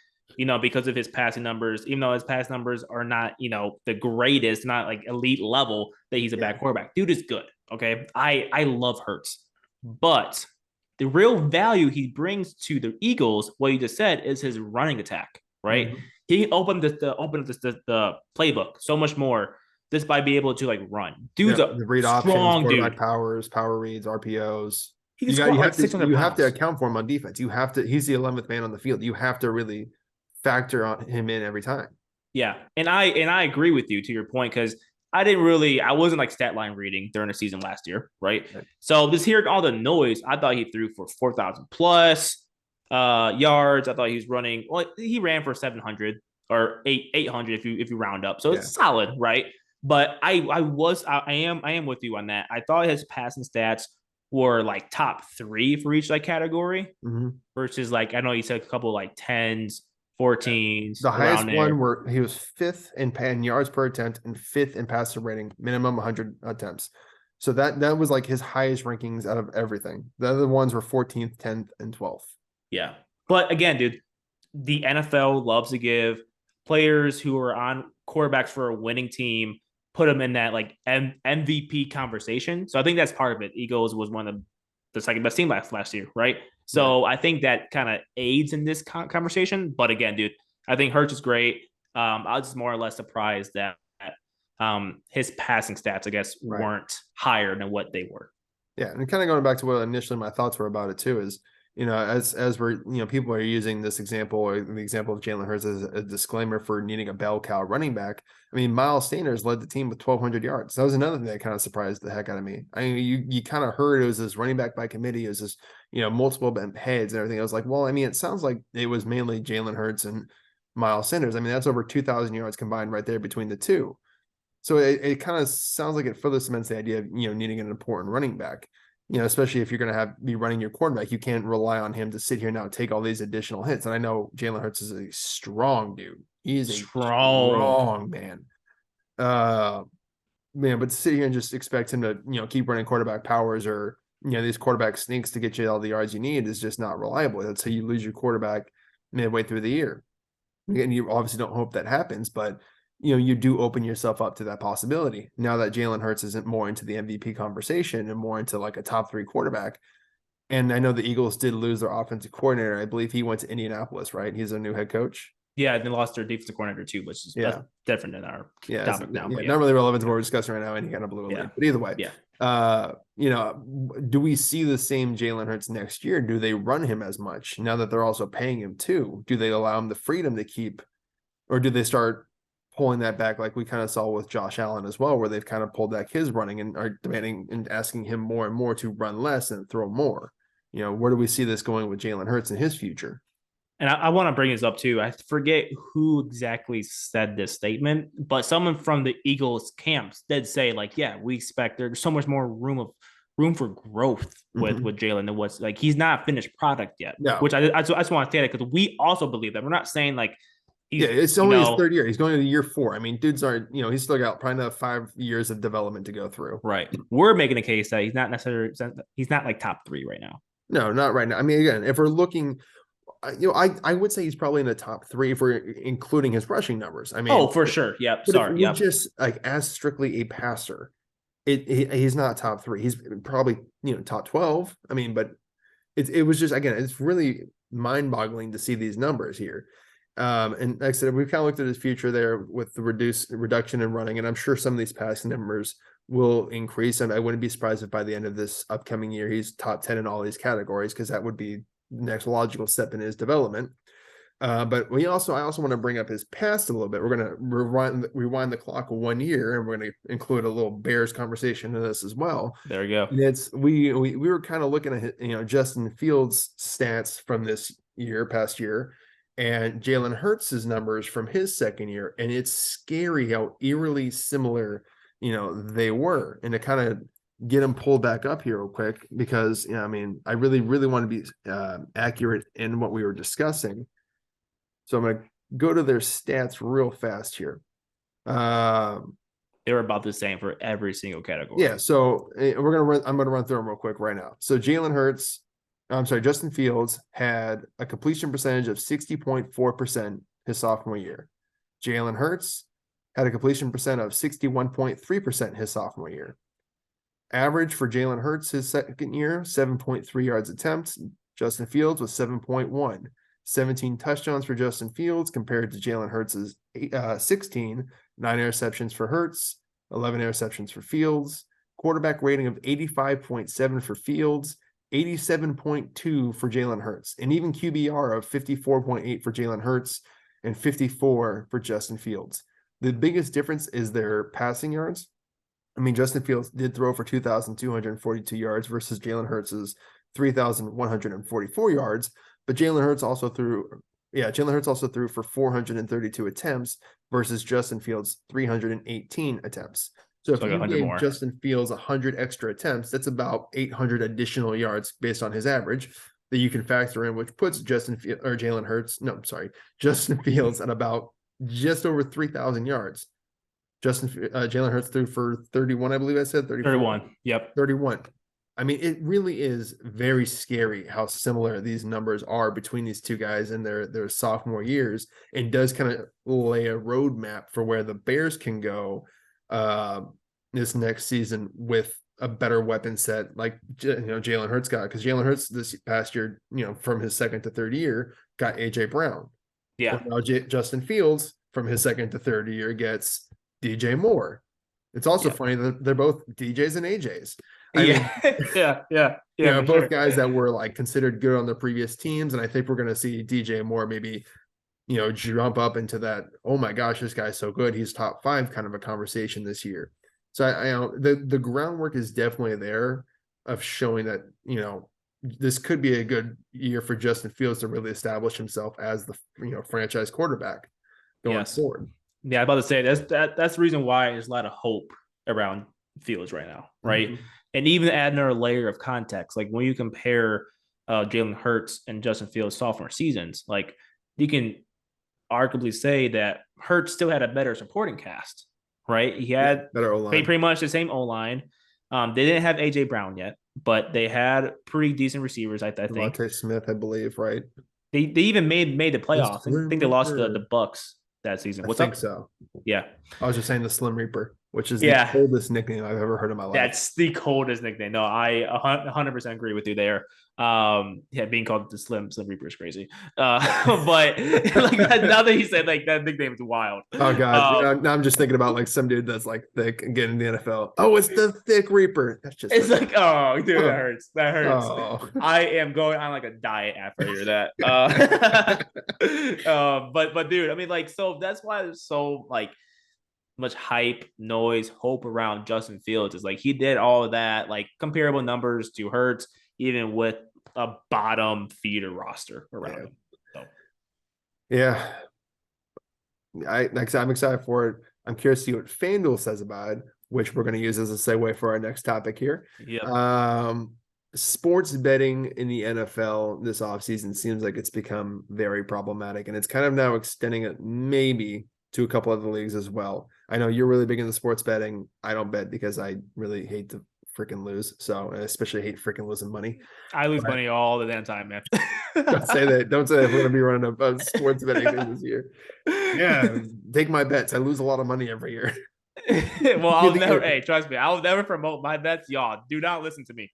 because of his passing numbers, even though his pass numbers are not, the greatest, not like elite level, that he's a bad quarterback. Dude is good. Okay. I love Hurts. But the real value he brings to the Eagles, what you just said, is his running attack, right? Mm-hmm. He opened the playbook so much more just by being able to like run. Dude's a the read strong options, quarterback dude. powers, power reads, RPOs. He can squat like 600 you pounds. have to account for him on defense. He's the 11th man on the field. You have to really factor on him in every time. Yeah. And I agree with you to your point, because I wasn't like stat line reading during the season last year, right? So just hearing all the noise, I thought he threw for 4,000 plus yards. I thought he was running, he ran for 700 or 800 if you round up. So it's solid, right? But I am with you on that. I thought his passing stats were like top 3 for each like category, versus like, I know you said a couple like 10s, 14s. The highest one where he was 5th in yards per attempt and 5th in passer rating, minimum 100 attempts. So that was like his highest rankings out of everything. The other ones were 14th, 10th, and 12th. Yeah. But again, dude, the NFL loves to give players who are on quarterbacks for a winning team, put them in that like MVP conversation. So I think that's part of it. Eagles was one of the second best team last year, right? So I think that kind of aids in this conversation. But again, dude, I think Hurts is great. I was just more or less surprised that his passing stats, I guess, weren't higher than what they were. Yeah, and kind of going back to what initially my thoughts were about it too is, as we're, people are using this example or the example of Jalen Hurts as a disclaimer for needing a bell cow running back. I mean, Miles Sanders led the team with 1,200 yards. That was another thing that kind of surprised the heck out of me. I mean, you kind of heard it was this running back by committee, it was this, multiple heads and everything. I was like, well, I mean, it sounds like it was mainly Jalen Hurts and Miles Sanders. I mean, that's over 2,000 yards combined right there between the two. So it kind of sounds like it further cements the idea of, needing an important running back, especially if you're going to be running your quarterback. You can't rely on him to sit here now and take all these additional hits. And I know Jalen Hurts is a strong dude. He is a strong man. But to sit here and just expect him to, keep running quarterback powers or, these quarterback sneaks to get you all the yards you need is just not reliable. That's how you lose your quarterback midway through the year. And you obviously don't hope that happens, but you do open yourself up to that possibility now that Jalen Hurts isn't more into the MVP conversation and more into like a top 3 quarterback. And I know the Eagles did lose their offensive coordinator. I believe he went to Indianapolis, right? He's a new head coach. Yeah, they lost their defensive coordinator too, which is that's different than our topic now. Not really relevant to what we're discussing right now, and he kind of blew a lead. But either way, do we see the same Jalen Hurts next year? Do they run him as much now that they're also paying him too? Do they allow him the freedom to keep, or do they start pulling that back like we kind of saw with Josh Allen as well, where they've kind of pulled back his running and are demanding and asking him more and more to run less and throw more? Where do we see this going with Jalen Hurts in his future? And I want to bring this up too. I forget who exactly said this statement, but someone from the Eagles camps did say, like, yeah, we expect there's so much more room for growth with Jalen than what's like he's not a finished product yet. No. Which I just want to say that because we also believe that. We're not saying like it's only his third year. He's going into year 4. I mean, dudes are, he's still got probably another 5 years of development to go through. Right. We're making a case that he's not like top 3 right now. No, not right now. I mean, again, if we're looking, I would say he's probably in the top 3 if we're including his rushing numbers. I mean, for sure. Yep. Sorry. Just like as strictly a passer, he's not top 3. He's probably, top 12. I mean, but it was just, again, it's really mind-boggling to see these numbers here. And like I said, we've kind of looked at his future there with the reduction in running, and I'm sure some of these passing numbers will increase. And I wouldn't be surprised if by the end of this upcoming year, he's top 10 in all these categories, because that would be the next logical step in his development. But I also want to bring up his past a little bit. We're going to rewind the clock 1 year, and we're going to include a little Bears conversation in this as well. There you go. And we were kind of looking at Justin Fields' stats from this past year, and Jalen Hurts' numbers from his second year, and it's scary how eerily similar they were. And to kind of get them pulled back up here real quick, because I mean, I really want to be accurate in what we were discussing. So I'm going to go to their stats real fast here. They were about the same for every single category. Yeah. So I'm going to run through them real quick right now. So Justin Fields had a completion percentage of 60.4% his sophomore year. Jalen Hurts had a completion percent of 61.3% his sophomore year. Average for Jalen Hurts his second year, 7.3 yards attempts. Justin Fields was 7.1. 17 touchdowns for Justin Fields compared to Jalen Hurts' 16. 9 interceptions for Hurts, 11 interceptions for Fields. Quarterback rating of 85.7 for Fields, 87.2 for Jalen Hurts, and even QBR of 54.8 for Jalen Hurts and 54 for Justin Fields. The biggest difference is their passing yards. I mean, Justin Fields did throw for 2,242 yards versus Jalen Hurts' 3,144 yards, but Jalen Hurts also threw for 432 attempts versus Justin Fields' 318 attempts. So if you gave Justin Fields 100 extra attempts, that's about 800 additional yards based on his average that you can factor in, which puts Justin Fields at about just over 3,000 yards. Jalen Hurts threw for 31, I believe I said 34. 31. Yep. 31. I mean, it really is very scary how similar these numbers are between these two guys in their sophomore years, and does kind of lay a roadmap for where the Bears can go this next season with a better weapon set, like Jalen Hurts got, because Jalen Hurts this past year, from his second to third year, got AJ Brown. Yeah. Well, now Justin Fields from his second to third year gets DJ Moore. It's also funny that they're both DJs and AJs. I mean, yeah. Both guys that were like considered good on their previous teams, and I think we're going to see DJ Moore maybe, jump up into that. Oh my gosh, this guy's so good, he's top 5 kind of a conversation this year. So the groundwork is definitely there of showing that this could be a good year for Justin Fields to really establish himself as the franchise quarterback going forward. Yeah, I'm about to say that's the reason why there's a lot of hope around Fields right now, right? Mm-hmm. And even add another layer of context, like when you compare Jalen Hurts and Justin Fields' sophomore seasons, like you can arguably say that Hurts still had a better supporting cast, right? He had better O-line. Pretty much the same O-line. They didn't have AJ Brown yet, but they had pretty decent receivers. I think Devontae Smith, I believe, right? They even made the playoffs. I think they lost the Bucks that season. I think so. Yeah. I was just saying the Slim Reaper, which is the coldest nickname I've ever heard in my life. That's the coldest nickname. No, I 100% agree with you there. Being called the Slim Reaper is crazy. But like now that he said like that nickname is wild. Oh god, now I'm just thinking about like some dude that's like thick and getting in the NFL. Oh, it's the Thick Reaper. That's just. It's like oh, dude, that hurts. That hurts. Oh. I am going on like a diet after I hear that. But dude, I mean, like, so that's why there's so like much hype, noise, hope around Justin Fields. Is like he did all of that, like comparable numbers to Hurts, even with a bottom feeder roster around him. So. Yeah. I'm excited for it. I'm curious to see what FanDuel says about it, which we're going to use as a segue for our next topic here. Yeah. Sports betting in the NFL this offseason seems like it's become very problematic, and it's kind of now extending it maybe to a couple other leagues as well. I know you're really big into sports betting. I don't bet because I really hate to freaking lose. So I especially hate freaking losing money. I lose money all the damn time, man. Don't say that. Don't say that. We're going to be running a sports betting thing this year. Yeah. Take my bets. I lose a lot of money every year. Well, I'll never. Hey, trust me, I'll never promote my bets. Y'all do not listen to me.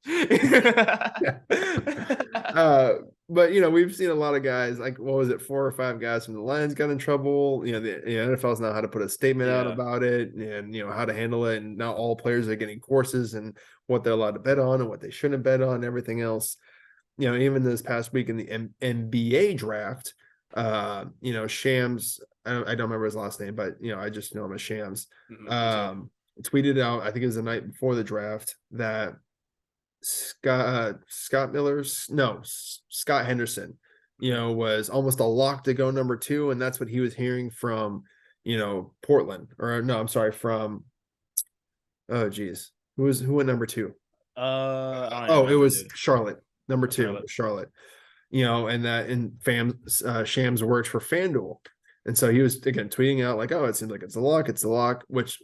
But we've seen a lot of guys, like what was it, 4 or 5 guys from the Lions got in trouble. The NFL's now how to put a statement out about it, and how to handle it. And now all players are getting courses and what they're allowed to bet on and what they shouldn't bet on, and everything else. Even this past week in the NBA draft, Shams. I don't remember his last name, but I just know him as Shams. Tweeted out, I think it was the night before the draft, that Scott Henderson, was almost a lock to go number 2, and that's what he was hearing from, Portland, or no, I'm sorry, from, oh geez, who went number 2? It was Charlotte, number 2, Charlotte. And Shams works for FanDuel. And so he was, again, tweeting out like, oh, it seems like it's a lock, which,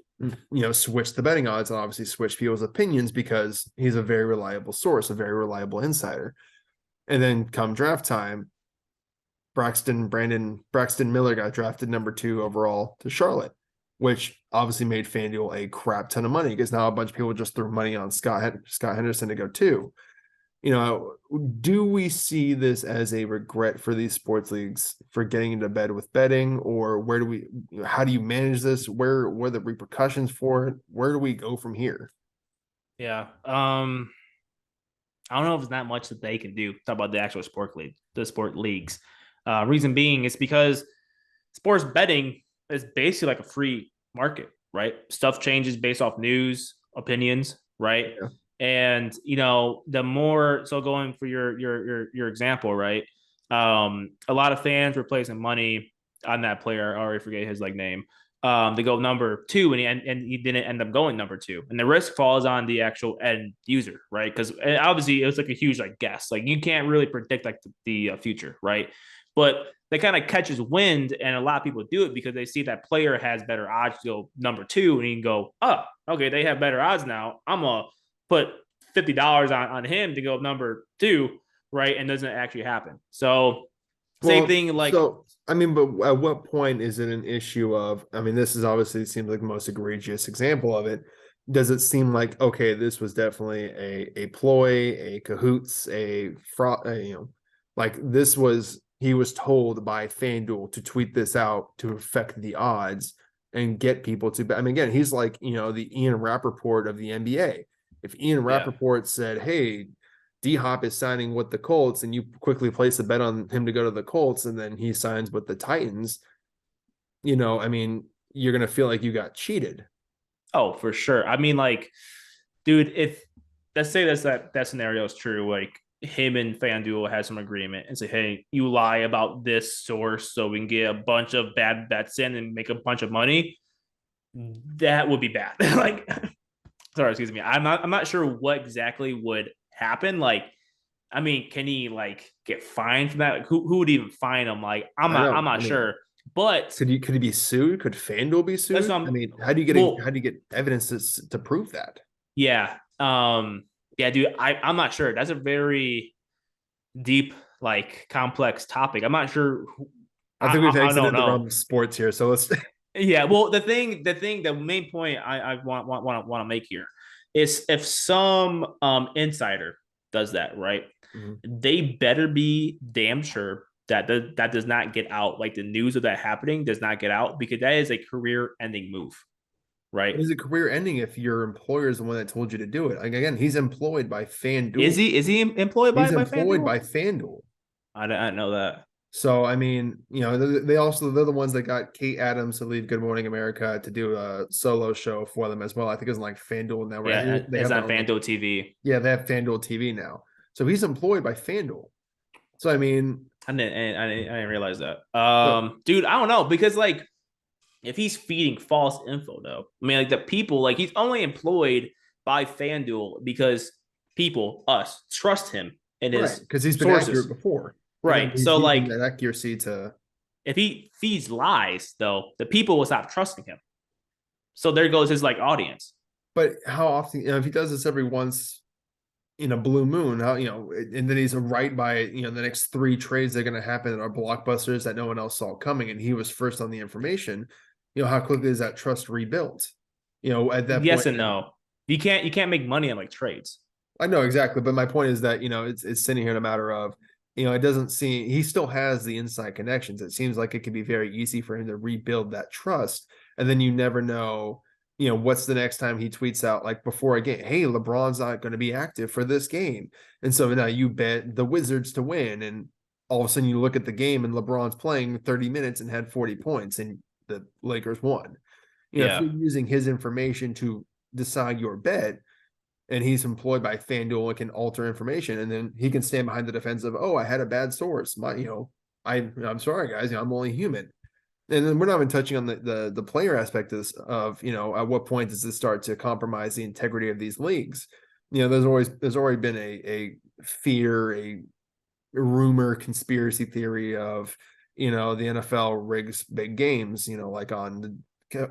switched the betting odds and obviously switched people's opinions because he's a very reliable source, a very reliable insider. And then come draft time, Braxton Miller got drafted number 2 overall to Charlotte, which obviously made FanDuel a crap ton of money because now a bunch of people just threw money on Scott Henderson to go 2. Do we see this as a regret for these sports leagues for getting into bed with betting, or how do you manage this? Where are the repercussions for it? Where do we go from here? Yeah. I don't know if there's not much that they can do. Talk about the actual sport leagues. Reason being is because sports betting is basically like a free market, right? Stuff changes based off news, opinions, right? Yeah. And the more, so going for your example, right? A lot of fans were placing money on that player. I already forget his name. to go number two, and he didn't end up going number two, and the risk falls on the actual end user, right? Because obviously it was like a huge like guess, like you can't really predict like the future, right? But that kind of catches wind, and a lot of people do it because they see that player has better odds to go number two, and you can go, oh, okay, they have better odds now. I'm gonna put $50 on him to go number two, right? And doesn't actually happen. So same thing, like so I mean, but at what point is it an issue of? I mean, this is obviously seems like the most egregious example of it. Does it seem like okay, this was definitely a ploy, a cahoots, a fraud? Like this was he was told by FanDuel to tweet this out to affect the odds and get people to. I mean, again, he's like the Ian Rappaport of the NBA. If Ian Rappaport said, "Hey, D Hop is signing with the Colts," and you quickly place a bet on him to go to the Colts, and then he signs with the Titans, I mean, you're gonna feel like you got cheated. Oh, for sure. I mean, like, dude, if let's say that scenario is true, like him and FanDuel has some agreement and say, hey, you lie about this source so we can get a bunch of bad bets in and make a bunch of money, that would be bad. Like, sorry, excuse me. I'm not sure what exactly would happen. Like, I mean, can he like get fined for that? Like, who would even fine him? Like, I'm not sure. But could he be sued? Could FanDuel be sued? I mean, how do you get evidence to prove that? Yeah. Yeah, dude, I'm not sure. That's a very deep, like complex topic. I'm not sure. I think we've exited the realm of sports here. So let's Yeah, well, the main point I want to make here is if some insider does that, right? Mm-hmm. They better be damn sure that that does not get out. Like the news of that happening does not get out because that is a career-ending move, right? Is it career-ending if your employer is the one that told you to do it? Like, again, he's employed by FanDuel. Is he employed by FanDuel? By FanDuel. I didn't know that. So I mean, they're the ones that got Kate Adams to leave Good Morning America to do a solo show for them as well. I think it was like FanDuel Network. Yeah, it's on FanDuel TV. Yeah, they have FanDuel TV now. So he's employed by FanDuel. So I mean, I didn't realize that. Dude, I don't know because like if he's feeding false info though, I mean like the people like he's only employed by FanDuel because people us trust him and his because he's been accurate before. Right. So like that accuracy to if he feeds lies, though, the people will stop trusting him. So there goes his like audience. But how often, if he does this every once in a blue moon, how and then he's right by the next 3 trades that are going to happen that are blockbusters that no one else saw coming, and he was first on the information. How quickly is that trust rebuilt? At that yes point, and no. You can't make money on like trades. I know exactly, but my point is that it's sitting here in a matter of. It doesn't seem he still has the inside connections. It seems like it could be very easy for him to rebuild that trust. And then you never know, what's the next time he tweets out like before a game, hey, LeBron's not going to be active for this game. And so now you bet the Wizards to win. And all of a sudden you look at the game and LeBron's playing 30 minutes and had 40 points and the Lakers won. If you're using his information to decide your bet, and he's employed by FanDuel and can alter information, and then he can stand behind the defense of, oh, I had a bad source. I'm sorry, guys. I'm only human. And then we're not even touching on the player aspect of this, of at what point does this start to compromise the integrity of these leagues? There's already been a fear, a rumor, conspiracy theory of the NFL rigs big games, like on the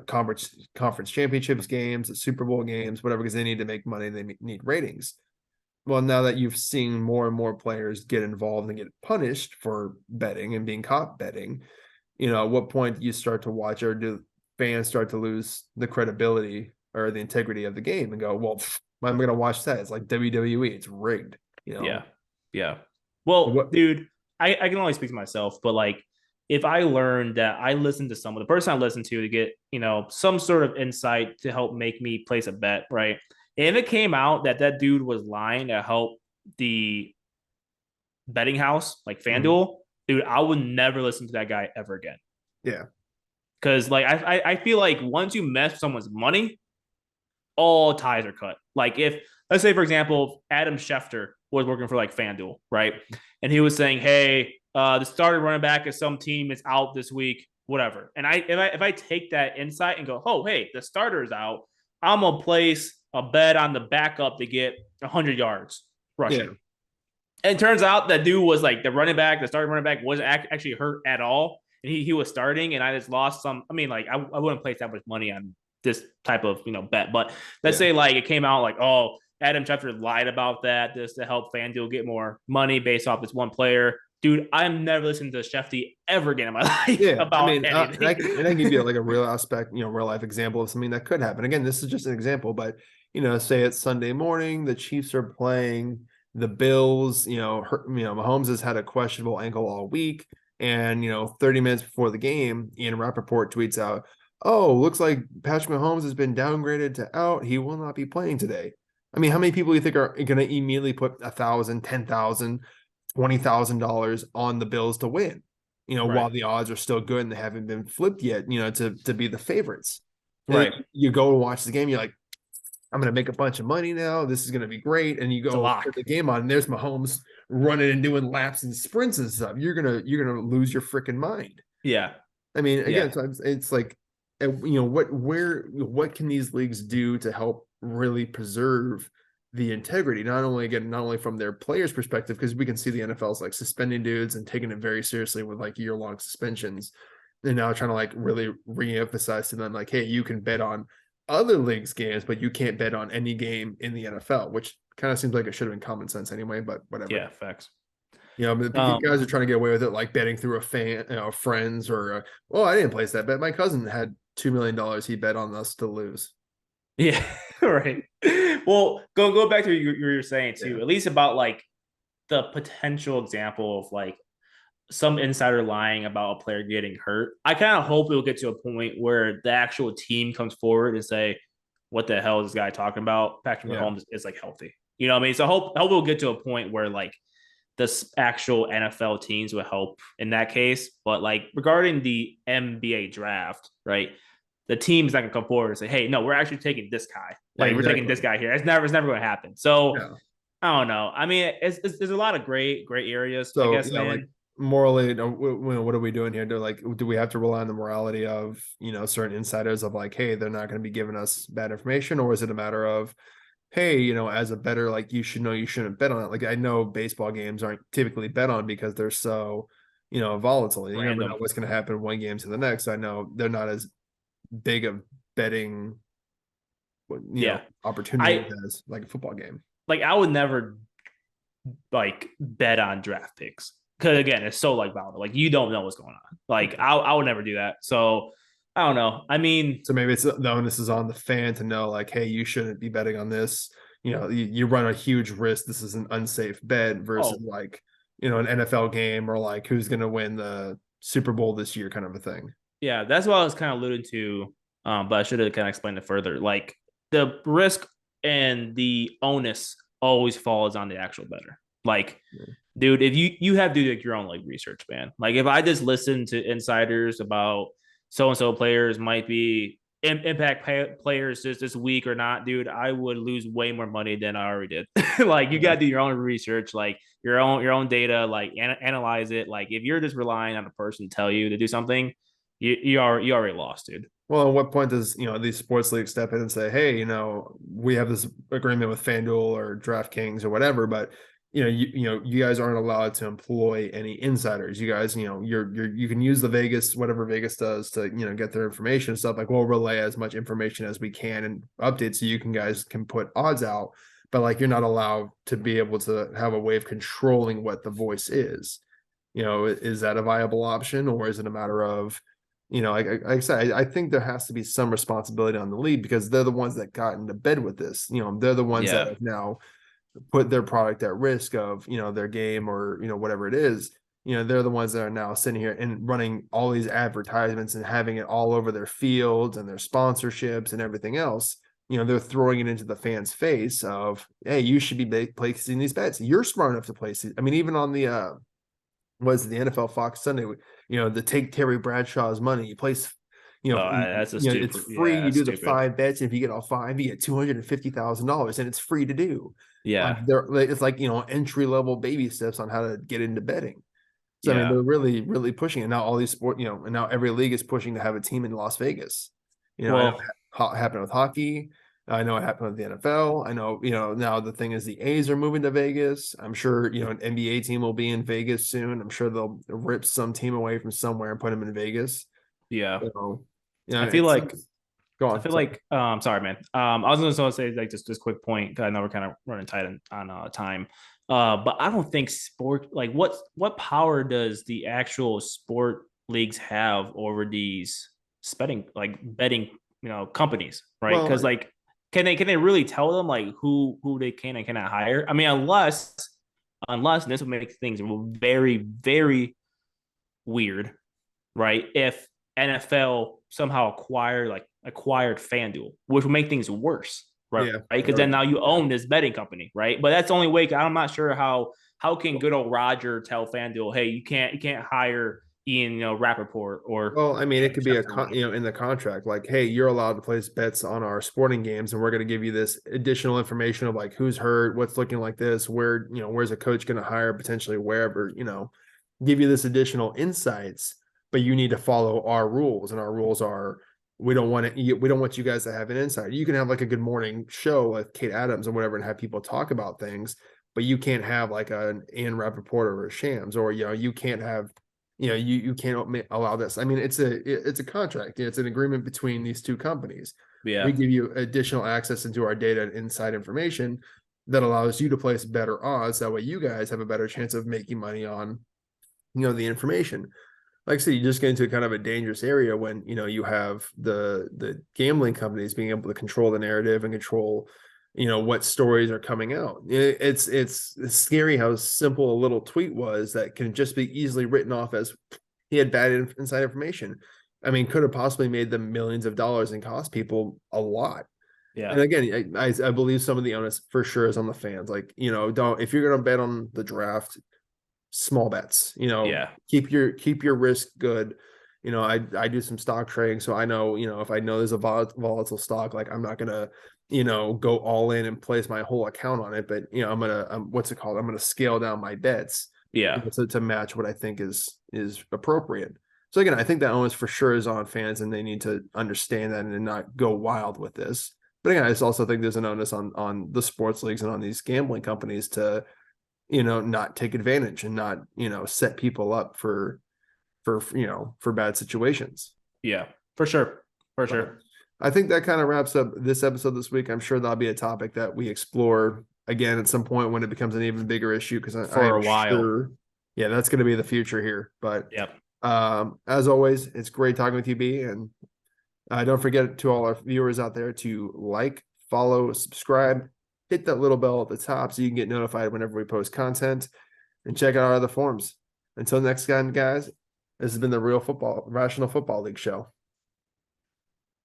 conference championships games, the Super Bowl games, whatever, because they need to make money, they need ratings. Well, now that you've seen more and more players get involved and get punished for betting and being caught betting, at what point do you start to watch, or do fans start to lose the credibility or the integrity of the game and go, well, I'm going to watch that? It's like WWE, it's rigged. Yeah. Well, dude, I can only speak to myself, but like if I learned that I listened to someone, the person I listened to get, some sort of insight to help make me place a bet, right? And if it came out that dude was lying to help the betting house, like FanDuel, dude, I would never listen to that guy ever again. Yeah. Because like I feel like once you mess with someone's money, all ties are cut. Like if, let's say, for example, Adam Schefter was working for like FanDuel, right? And he was saying, hey, the starting running back of some team is out this week. whatever. And if I take that insight and go, oh, hey, the starter's out, I'm gonna place a bet on the backup to get 100 yards rushing. Yeah. And it turns out that dude was like the starting running back wasn't actually hurt at all. And he was starting, and I just lost some. I mean, like I wouldn't place that much money on this type of bet. But let's say like it came out like, oh, Adam Schefter lied about that just to help FanDuel get more money based off this one player. Dude, I'm never listening to Shefty ever again in my life about anything. And I give you like a real aspect, real life example of something that could happen. Again, this is just an example, but say it's Sunday morning, the Chiefs are playing the Bills. Mahomes has had a questionable ankle all week, and 30 minutes before the game, Ian Rappaport tweets out, "Oh, looks like Patrick Mahomes has been downgraded to out. He will not be playing today." I mean, how many people do you think are going to immediately put $1,000, $10,000, $20,000 on the Bills to win? Right. While the odds are still good and they haven't been flipped yet, to be the favorites. Right. You go and watch the game, you're like, I'm going to make a bunch of money now. This is going to be great. And you go put the game on, and there's Mahomes running and doing laps and sprints and stuff. You're gonna lose your freaking mind. Yeah. I mean, again, it's like, what can these leagues do to help really preserve the integrity, not only from their players' perspective, because we can see the NFL's like suspending dudes and taking it very seriously with like year-long suspensions. They're now trying to like really re-emphasize to them like, hey, you can bet on other leagues' games, but you can't bet on any game in the NFL, which kind of seems like it should have been common sense anyway, but whatever. Yeah, facts. But guys are trying to get away with it, like betting through a fan, friends, or I didn't place that bet. My cousin had $2 million he bet on us to lose. Yeah, right. Well, go back to what you were saying too, at least about like the potential example of like some insider lying about a player getting hurt. I kind of hope it'll get to a point where the actual team comes forward and say, what the hell is this guy talking about? Patrick Mahomes is like healthy. You know what I mean? So I hope we'll get to a point where like this actual NFL teams will help in that case. But like regarding the NBA draft, right? The team's not gonna come forward and say, "Hey, no, we're actually taking this guy. Like we're taking this guy here." It's never going to happen. So I don't know. I mean, there's a lot of gray areas. So I guess, man. Like morally, what are we doing here? Do we have to rely on the morality of certain insiders of like, hey, they're not going to be giving us bad information, or is it a matter of, hey, as a bettor, like you should know you shouldn't bet on it. Like I know baseball games aren't typically bet on because they're so volatile. You never know what's going to happen one game to the next. So I know they're not as big of betting opportunity as like a football game. Like I would never like bet on draft picks because again it's so like volatile. Like you don't know what's going on. Like I would never do that. So I don't know. I mean, so maybe it's the onus is on the fan to know like, hey, you shouldn't be betting on this. You run a huge risk. This is an unsafe bet versus like an NFL game or like who's going to win the Super Bowl this year kind of a thing. Yeah, that's what I was kind of alluding to, but I should have kind of explained it further. Like the risk and the onus always falls on the actual bettor. Like, dude, if you have to do like your own like research, man. Like if I just listen to insiders about so and so players might be impact players this week or not, dude, I would lose way more money than I already did. Like you got to do your own research, like your own data, like analyze it. Like if you're just relying on a person to tell you to do something, you already lost, dude. Well, at what point does these sports leagues step in and say, hey, we have this agreement with FanDuel or DraftKings or whatever, but you guys aren't allowed to employ any insiders. You guys, you can use the Vegas, whatever Vegas does to get their information and stuff. Like we'll relay as much information as we can and updates so you guys can put odds out, but like you're not allowed to be able to have a way of controlling what the voice is. Is that a viable option, or is it a matter of like I said, I think there has to be some responsibility on the league because they're the ones that got into bed with this. They're the ones that have now put their product at risk of, their game or, whatever it is. They're the ones that are now sitting here and running all these advertisements and having it all over their fields and their sponsorships and everything else. They're throwing it into the fans' face of, hey, you should be placing these bets. You're smart enough to place it. I mean, even on the was the NFL Fox Sunday, the take Terry Bradshaw's money, you place, that's it's free. You do the stupid. 5 bets. And if you get all 5, you get $250,000 and it's free to do. Yeah. It's like, entry level baby steps on how to get into betting. So I mean, Yeah. they're really, really pushing it now. All these sport, and now every league is pushing to have a team in Las Vegas. I know Well, it happened with hockey. I know it happened with the NFL. I know, now the thing is the A's are moving to Vegas. I'm sure, an NBA team will be in Vegas soon. I'm sure they'll rip some team away from somewhere and put them in Vegas. yeah. So, I feel it like seems, go I on. feel Sorry. like I was gonna say like just this quick point because I know we're kind of running tight on time. But I don't think sport like what power does the actual sport leagues have over these betting companies, right? Because Well, like can they really tell them like who they can and cannot hire? I mean, unless this would make things very very weird, right? If NFL somehow acquired FanDuel, which would make things worse, right? yeah. Because then now you own this betting company, right? But that's the only way. I'm not sure how can good old Roger tell FanDuel, hey, you can't hire Ian, Rappaport or Well, I mean, it could be Schefter. in the contract, like, hey, you're allowed to place bets on our sporting games, and we're going to give you this additional information of like who's hurt, what's looking like this, where, where's a coach going to hire potentially wherever, give you this additional insights, but you need to follow our rules, and our rules are we don't want you guys to have an insight. You can have like a good morning show with Kate Adams or whatever and have people talk about things, but you can't have like an Ian Rappaport or a Shams, or you can't have you can't allow this. I mean, it's a contract. It's an agreement between these two companies. We Yeah, give you additional access into our data and inside information that allows you to place better odds. That way you guys have a better chance of making money on, the information. Like I said, you just get into kind of a dangerous area when, you have the gambling companies being able to control the narrative and control, what stories are coming out. It's scary how simple a little tweet was that can just be easily written off as he had bad inside information. I mean, could have possibly made them millions of dollars and cost people a lot. And yeah, again, I believe some of the onus for sure is on the fans. Like, don't, if you're going to bet on the draft, small bets, yeah, keep your risk good. I do some stock trading, so I know, if I know there's a volatile stock, like I'm not gonna, go all in and place my whole account on it, but what's it called, I'm gonna scale down my bets, yeah, to match what I think is appropriate. So again, I think that onus for sure is on fans, and they need to understand that and not go wild with this. But again, I just also think there's an onus on the sports leagues and on these gambling companies to, not take advantage and not, set people up for bad situations. yeah, for sure, for But sure, I think that kind of wraps up this episode this week. I'm sure that'll be a topic that we explore again at some point when it becomes an even bigger issue, because for I'm a while. sure, yeah, that's going to be the future here. But Yep. as always, it's great talking with you, B. And don't forget to all our viewers out there to like, follow, subscribe, hit that little bell at the top so you can get notified whenever we post content, and check out our other forums. Until next time, guys, this has been the Rational Football League show.